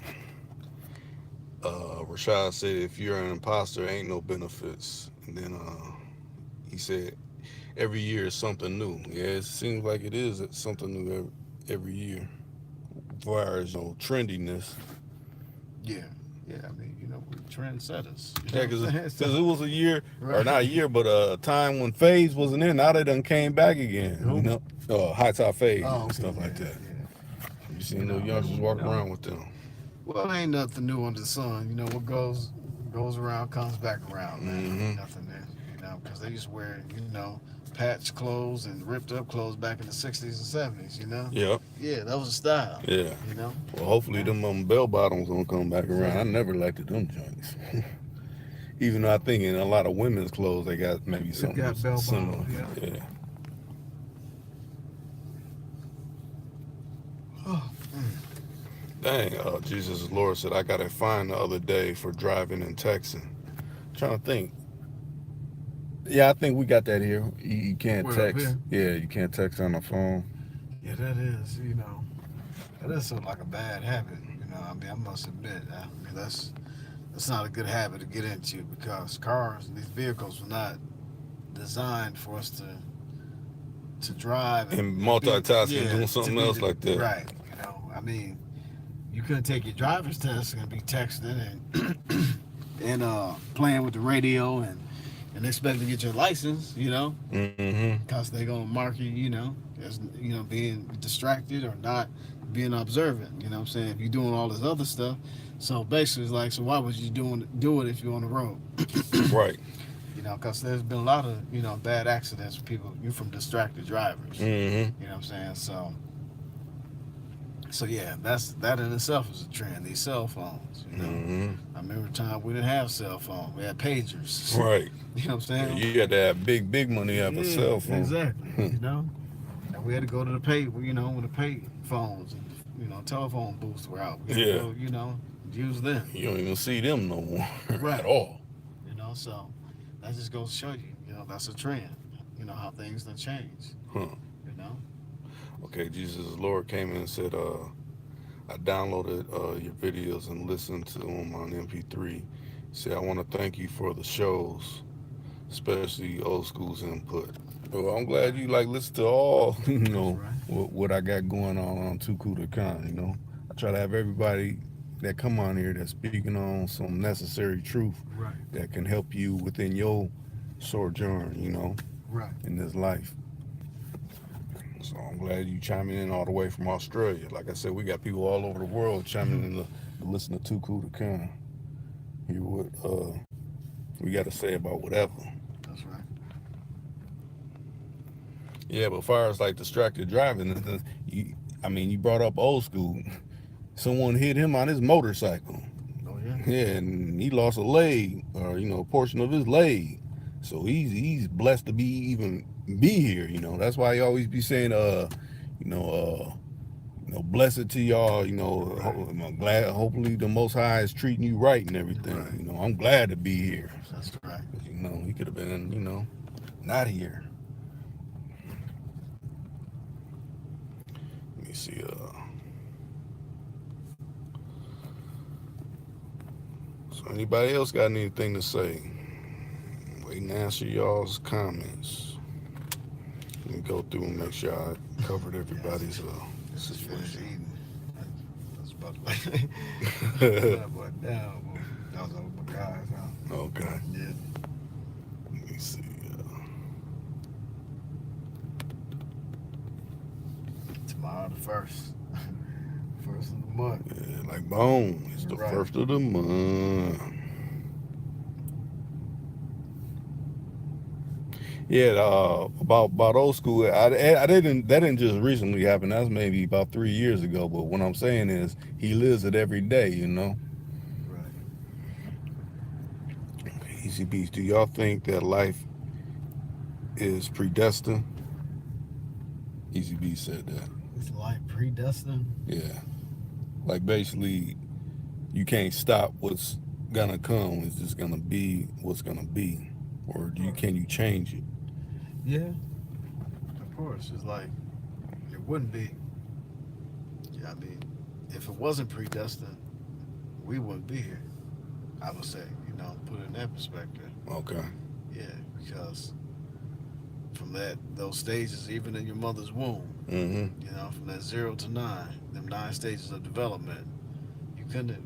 Rashad said, if you're an imposter, ain't no benefits. And then he said, every year is something new. Yeah, it seems like it is something new every year. As far as, you know, trendiness. Yeah, I mean, you know, we're trendsetters. Yeah, because it was a year, or not a year, but a time when FaZe wasn't in. Now they done came back again. You know, high top FaZe and stuff like that. Yeah. You seen little youngsters walking around with them. Well, ain't nothing new under the sun. You know, what goes around comes back around, man. Nothing there, you know, because they used to wear, you know, patch clothes and ripped up clothes back in the 60s and 70s, you know? Yeah, that was a style. Yeah. You know? Well, hopefully them bell bottoms gonna come back around. I never liked them joints. Even though I think in a lot of women's clothes they got maybe something similar. Yeah. Dang, Jesus Lord said, I got a fine the other day for driving and texting. Trying to think. Yeah, I think we got that here. You can't text. Yeah, you can't text on the phone. Yeah, that is, you know, that is sort of like a bad habit. You know, I mean, I must admit, that's not a good habit to get into, because these vehicles were not designed for us to drive and multitasking, doing something else like that. Right. You know, I mean, you couldn't take your driver's test and be texting and playing with the radio and expect to get your license, you know, because they're gonna mark you, you know, as, you know, being distracted or not being observant. You know what I'm saying? If you're doing all this other stuff, so basically it's like, so why would you do it if you're on the road? Right. You know, because there's been a lot of, you know, bad accidents with people, from distracted drivers. You know what I'm saying? So yeah, that in itself is a trend. These cell phones, you know. I remember a time we didn't have cell phones. We had pagers. Right. You know what I'm saying? Yeah, you had to have big money to have a cell phone. Exactly. You know, and we had to go to the when the pay phones and, you know, telephone booths were out. We had to go, you know, use them. You don't even see them no more at all. You know, so that just goes to show you, you know, that's a trend. you know, how things done changed. Huh. You know. Okay, Jesus Lord came in and said, I downloaded your videos and listened to them on MP3. Said, I want to thank you for the shows, especially old school's input. Well, I'm glad you like listen to all, That's right. what I got going on Too Cool to Con, I try to have everybody that come on here that's speaking on some necessary truth Right. that can help you within your sojourn, Right. in this life. So I'm glad you chiming in all the way from Australia. Like I said, we got people all over the world chiming in to listen to Too Cool to Con. Hear what we got to say about whatever. That's right. Yeah, but as far as like distracted driving, you brought up old school. Someone hit him on his motorcycle. Oh yeah. Yeah, and he lost a leg, or a portion of his leg. So he's blessed to be here. That's why he always be saying, blessed to y'all. I'm glad. Hopefully, the Most High is treating you right and everything. Right. I'm glad to be here. That's right. He could have been, not here. Let me see. So anybody else got anything to say? Waiting to answer y'all's comments. Let me go through and make sure I covered everybody's This is finished situation. eating. That's about to that boy down. That was over my guys. Huh? Okay. Yeah. Let me see. Tomorrow the first. First of the month. Yeah, like boom. It's the Right. first of the month. Yeah, about old school. I didn't. That didn't just recently happen. That's maybe about 3 years ago. But what I'm saying is, he lives it every day. Right. Easy Beats. Do y'all think that life is predestined? Easy Beats said that. Is life predestined? Yeah. Like basically, you can't stop what's gonna come. It's just gonna be what's gonna be. Or can you change it? Yeah. Of course. It's like it wouldn't be. Yeah, I mean, if it wasn't predestined, we wouldn't be here. I would say, put it in that perspective. Okay. Yeah, because from those stages, even in your mother's womb, Mm-hmm. from that 0 to 9, them 9 stages of development, we couldn't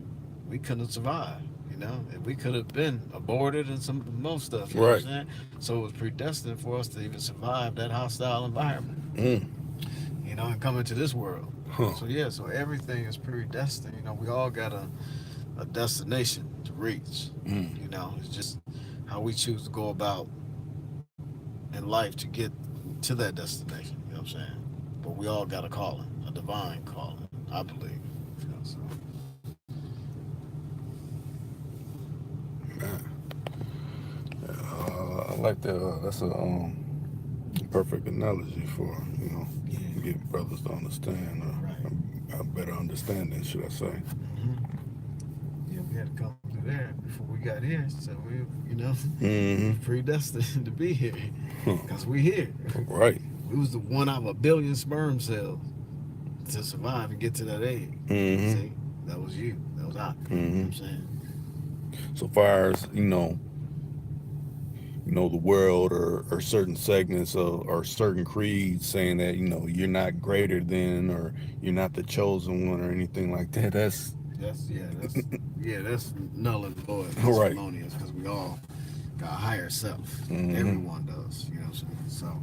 have survived. And we could have been aborted and most stuff. You know what I'm saying? So it was predestined for us to even survive that hostile environment. And come into this world. Huh. So everything is predestined. We all got a destination to reach. It's just how we choose to go about in life to get to that destination. You know what I'm saying? But we all got a calling, a divine calling, I believe. So. I like that. That's a perfect analogy for get brothers to understand a better understanding, should I say? Yeah, we had to come through there before we got here, so Mm-hmm. predestined to be here because we here. Right. We was the 1 out of 1 billion sperm cells to survive and get to that egg. Mm-hmm. See, that was you. That was I. Mm-hmm. You know what I'm saying? So far as the world or certain segments or certain creeds saying that you're not greater than, or you're not the chosen one or anything like that. That's null and void. That's right. Felonious, because we all got a higher self. Mm-hmm. Everyone does. You know what I'm saying? So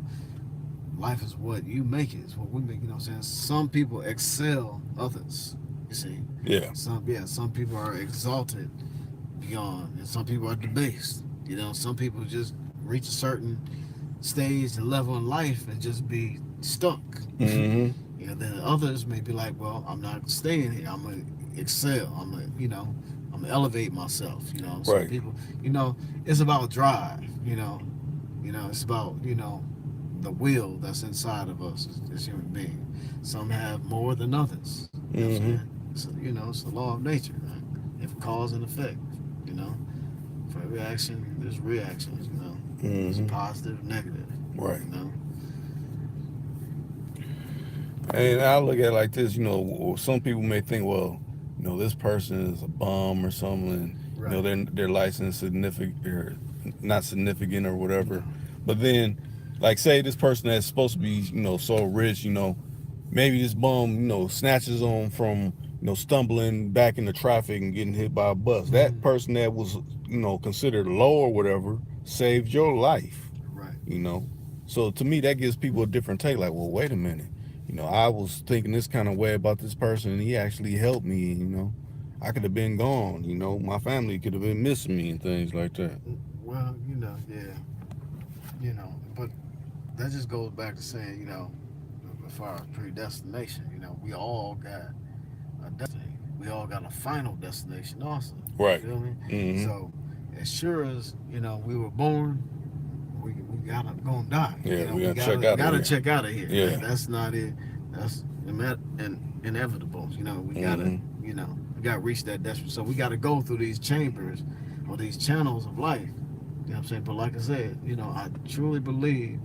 life is what you make it. It's what we make. You know what I'm saying? Some people excel others. You see? Yeah. Some people are exalted beyond, and some people are debased. Some people just reach a certain stage and level in life and just be stuck. Mm-hmm. Then others may be like, well, I'm not staying here. I'm gonna excel. I'm gonna elevate myself. Some Right. people, it's about drive. It's about the will that's inside of us as human beings. Some have more than others. You know what I'm saying? So, it's the law of nature, right? If cause and effect. For every action, there's reactions. There's a positive, negative. Right. You know? And I look at it like this, you know, some people may think, well, you know, this person is a bum or something, and you know, their license significant or not significant or whatever. But then, like, say this person that's supposed to be, you know, so rich, you know, maybe this bum, you know, snatches them from, you know, stumbling back into traffic and getting hit by a bus. That person that was, you know, considered low or whatever saved your life. Right. You know, so to me that gives people a different take. Like, well, wait a minute. You know, I was thinking this kind of way about this person, and he actually helped me. You know, I could have been gone. You know, my family could have been missing me and things like that. Well, you know, yeah, you know, but that just goes back to saying, you know, as far as predestination, you know, we all got a destiny. We all got a final destination also. Right. You feel me? Mm-hmm. So as sure as, you know, we were born, we gotta gonna die. Yeah, you know, we gotta check out of here. Yeah. That's not it. That's inevitable. You know, we gotta, you know, we gotta reach that destination. So we gotta go through these chambers or these channels of life. You know what I'm saying? But like I said, you know, I truly believe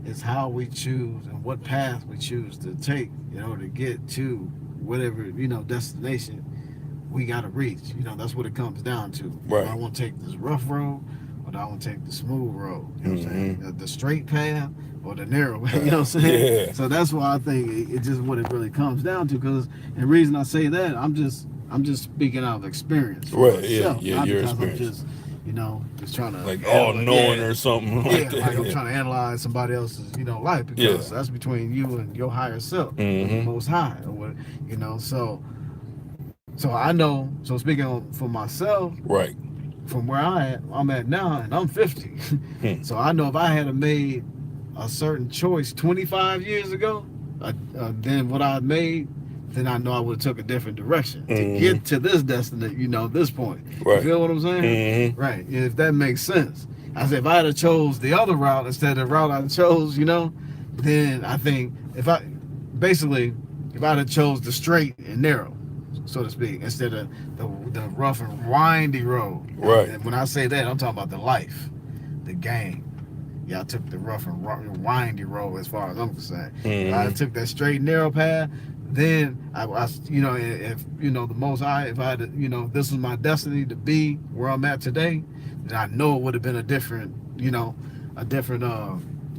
it's how we choose and what path we choose to take in order to get to whatever, you know, destination we got to reach. You know, that's what it comes down to. Right. Do I want to take this rough road or do I want to take the smooth road? You know what I'm saying? The straight path or the narrow path, you know what I'm saying? Yeah. So that's why I think it's just what it really comes down to. Because the reason I say that, I'm just speaking out of experience. Right, myself, yeah, not your because experience. I'm just, you know, just trying to Like all knowing or something like that. like I'm trying to analyze somebody else's, you know, life, because that's between you and your higher self, the Most High, or what, you know. So I know. So speaking for myself, Right. from where I'm at now, and I'm 50. So I know if I had made a certain choice 25 years ago, than what I made, then I know I would have took a different direction to get to this destiny, you know, this point. Right. You feel what I'm saying? Right. If that makes sense. I said if I had chose the other route instead of the route I chose, you know, then I think if I had chose the straight and narrow, so to speak, instead of the rough and windy road. Right. And when I say that, I'm talking about the life, the game. Yeah, I took the rough and windy road as far as I'm concerned. If I took that straight and narrow path, then I you know, if you know the Most High, if I had, you know, this was my destiny to be where I'm at today, then I know it would have been a different, you know,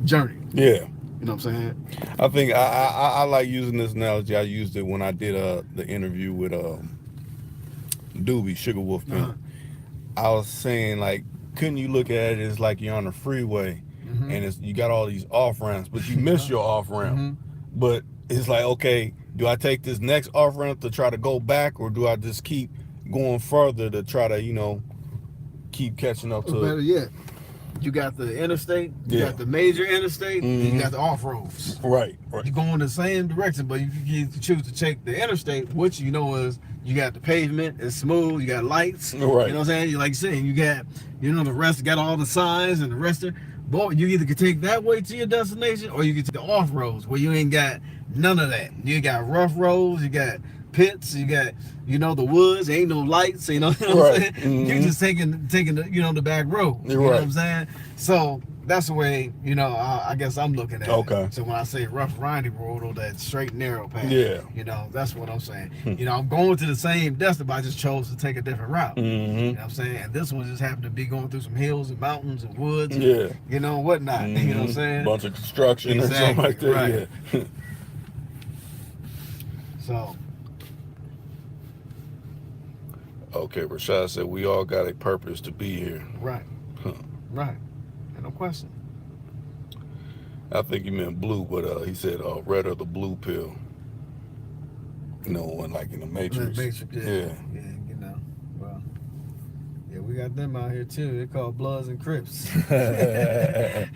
journey. Yeah. You know what I'm saying? I think I like using this analogy. I used it when I did the interview with Doobie, Sugar Wolf Pimp. I was saying, like, couldn't you look at it as like you're on a freeway and you got all these off ramps, but you miss your off ramp. But it's like, okay, do I take this next off ramp to try to go back, or do I just keep going further to try to, you know, keep catching up to? Better yet, you got the interstate, you got the major interstate, and you got the off roads. Right. You go in the same direction, but you choose to take the interstate, which you know is you got the pavement, it's smooth, you got lights. Right. You know what I'm saying? Like saying, you got, you know, the rest got all the signs and the rest of. Boy, you either can take that way to your destination, or you can take the off roads where you ain't got none of that. You got rough roads, you got pits, you got, you know, the woods, ain't no lights, you know what I'm saying? You're just taking the, you know, the back road. You know what I'm saying? So that's the way, you know, I guess I'm looking at it. So when I say rough windy road or that straight narrow path, you know, that's what I'm saying. You know, I'm going to the same destiny, but I just chose to take a different route. You know what I'm saying? And this one just happened to be going through some hills and mountains and woods and, you know, whatnot. You know what I'm saying? Bunch of construction or something like that. Right. So. Okay, Rashad said we all got a purpose to be here. Right. Right. No question. I think he meant blue, but he said red or the blue pill. You know, when like in the Matrix. Yeah, you know. Well, yeah, we got them out here too. They're called Bloods and Crips. Right?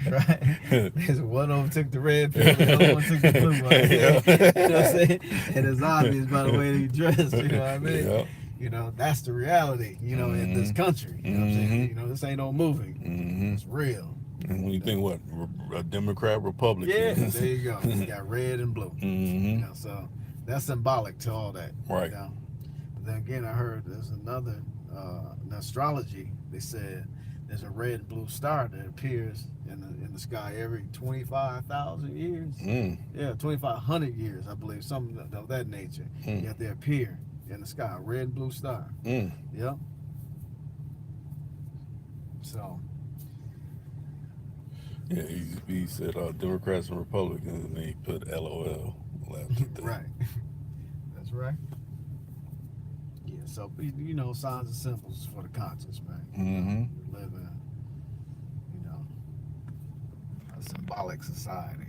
One of them took the red pill, the other one took the blue one. You know what I'm saying? And it's obvious by the way they dress, you know what I mean? Yeah. You know, that's the reality, you know, in this country. You know what I'm saying? You know, this ain't no movie. It's real. And when you think what, a Democrat, Republican. Yeah, there you go. You got red and blue. You know, so that's symbolic to all that. Right. You know? But then again, I heard there's another, in astrology, they said there's a red and blue star that appears in the sky every 25,000 years. Mm. Yeah, 2,500 years, I believe, something of that nature. Yet they appear in the sky, red and blue star. Yep. So. Yeah, he said Democrats and Republicans, and he put LOL. Laughed at that. Right. That's right. Yeah, so, you know, signs and symbols for the conscious, man. We live in, you know, a symbolic society.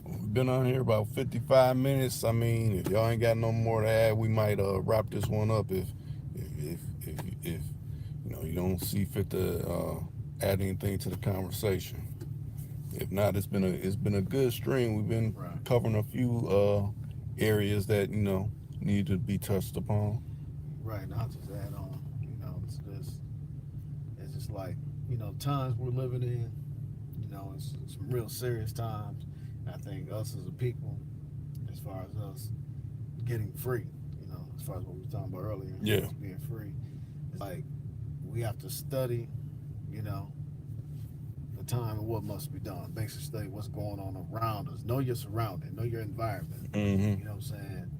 We've been on here about 55 minutes. I mean, if y'all ain't got no more to add, we might wrap this one up if you know you don't see fit to add anything to the conversation. If not, it's been a good stream. We've been covering a few areas that, you know, need to be touched upon. Right. I'll just add on, you know, it's just like, you know, times we're living in, you know, it's some real serious times. I think us as a people, as far as us getting free, you know, as far as what we were talking about earlier, yeah, being free, it's like we have to study, you know, the time and what must be done. Basically, study what's going on around us. Know your surrounding, know your environment. You know what I'm saying,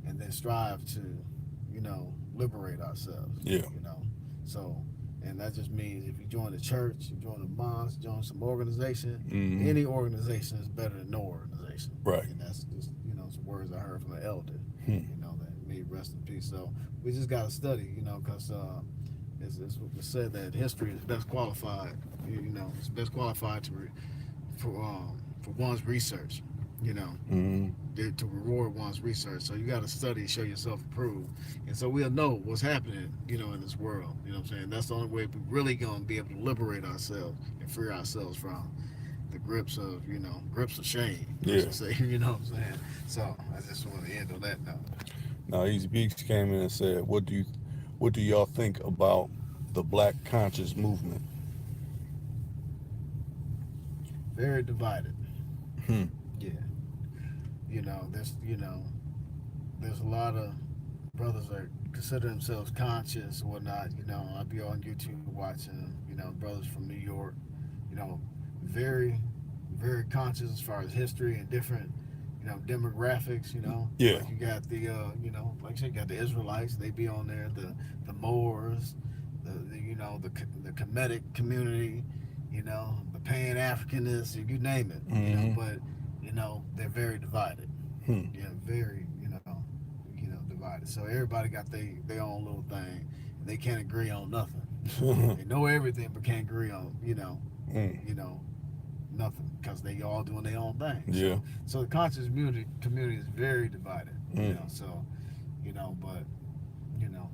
and then strive to, you know, liberate ourselves. Yeah. You know, so. And that just means if you join the church, you join a mosque, join some organization, any organization is better than no organization. Right. And that's just, you know, some words I heard from an elder, you know, that may rest in peace. So we just got to study, you know, because it's said that history is best qualified, you know, it's best qualified for one's research, you know, to reward one's research. So you got to study, show yourself approved. And so we'll know what's happening, you know, in this world. You know what I'm saying? That's the only way we're really going to be able to liberate ourselves and free ourselves from the grips of, you know, shame. Yeah. Say, you know what I'm saying? So I just want to end on that note. Now, Easy Beaks came in and said, what do y'all think about the Black conscious movement? Very divided. Yeah. You know, there's a lot of brothers that consider themselves conscious or whatnot. You know, I'll be on YouTube watching, you know, brothers from New York, you know, very, very conscious as far as history and different, you know, demographics, you know. Yeah. Like you got the, you know, like I said, you got the Israelites, they be on there, the Moors, the you know, the Kemetic community, you know, the Pan-Africanists, you name it, you know, but, you know, they're very divided. Yeah, very, you know, divided. So everybody got their own little thing. And they can't agree on nothing. They know everything, but can't agree on, you know, nothing, because they all doing their own thing. Yeah. So the conscious community is very divided. You know, so, you know, but, you know.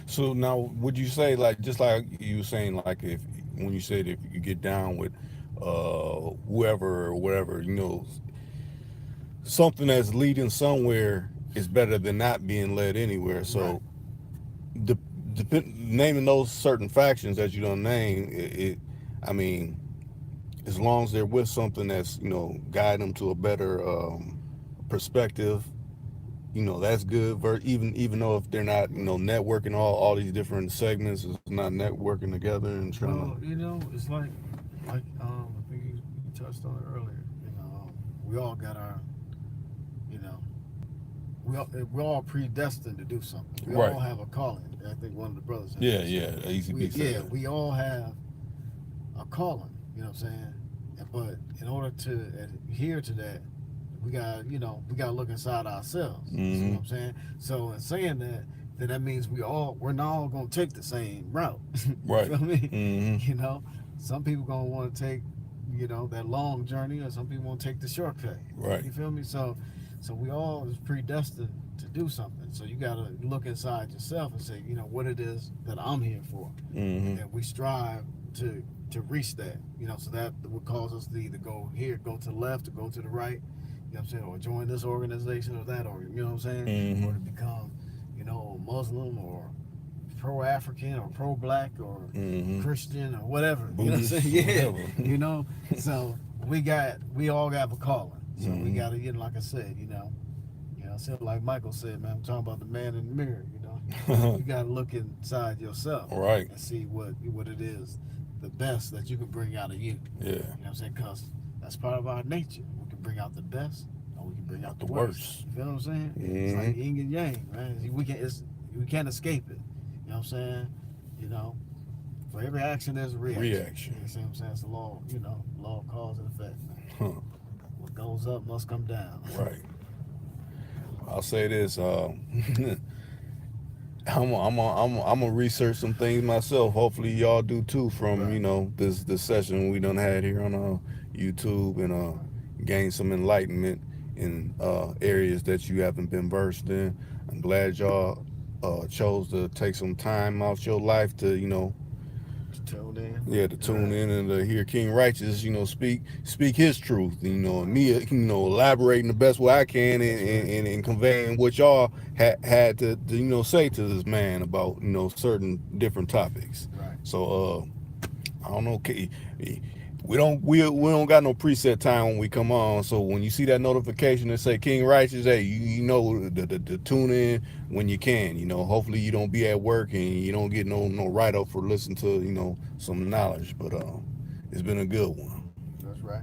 So now, would you say, like, just like you were saying, like, when you said if you get down with whoever or whatever, you know, something that's leading somewhere is better than not being led anywhere. So, naming those certain factions that you don't name, I mean, as long as they're with something that's, you know, guiding them to a better perspective, you know, that's good. Even though if they're not, you know, networking all these different segments, is not networking together and trying to. You know, it's like I think you touched on it earlier. You know, we all got our, you know, we're all predestined to do something. We all have a calling. I think one of the brothers. We all have a calling. You know what I'm saying? But in order to adhere to that, we got to look inside ourselves. You know what I'm saying? So in saying that, that means we're not all gonna take the same route. Right. You feel me? You know, some people gonna want to take, you know, that long journey, or some people want to take the shortcut. Right. You feel me? So we all is predestined to do something. So you gotta look inside yourself and say, you know, what it is that I'm here for, and that we strive to reach that. You know, so that would cause us to either go here, go to the left, or go to the right. You know what I'm saying? Or join this organization or that, or, you know what I'm saying? Or to become, you know, Muslim or pro-African or pro-black or Christian or whatever. Buddhist, you know what I'm saying? whatever. You know? So we all got a calling. So we got to, you know, like I said, you know, so like Michael said, man, I'm talking about the man in the mirror, you know? You got to look inside yourself. Right. And see what it is the best that you can bring out of you. Yeah. You know what I'm saying? Because that's part of our nature. We can bring out the best, or we can bring out the worst. You feel what I'm saying? It's like yin and yang, man. We can't escape it. You know what I'm saying? You know, for every action there's a reaction. You know what I'm saying? It's the law, law of cause and effect. Huh. What goes up must come down. Right. I'll say this. I'm gonna research some things myself. Hopefully y'all do too. From Right. This session we done had here on YouTube, and gain some enlightenment in areas that you haven't been versed in. I'm glad y'all chose to take some time out your life to Tune in. yeah, to tune in and to hear King Rychus, speak his truth, and me, elaborating the best way I can and conveying what y'all had to say to this man about, certain different topics. Right. So, I don't know, we don't got no preset time when we come on. So when you see that notification that say King Rychus, hey, you know to tune in when you can. Hopefully you don't be at work and you don't get no write up for listening to some knowledge. But it's been a good one. That's right.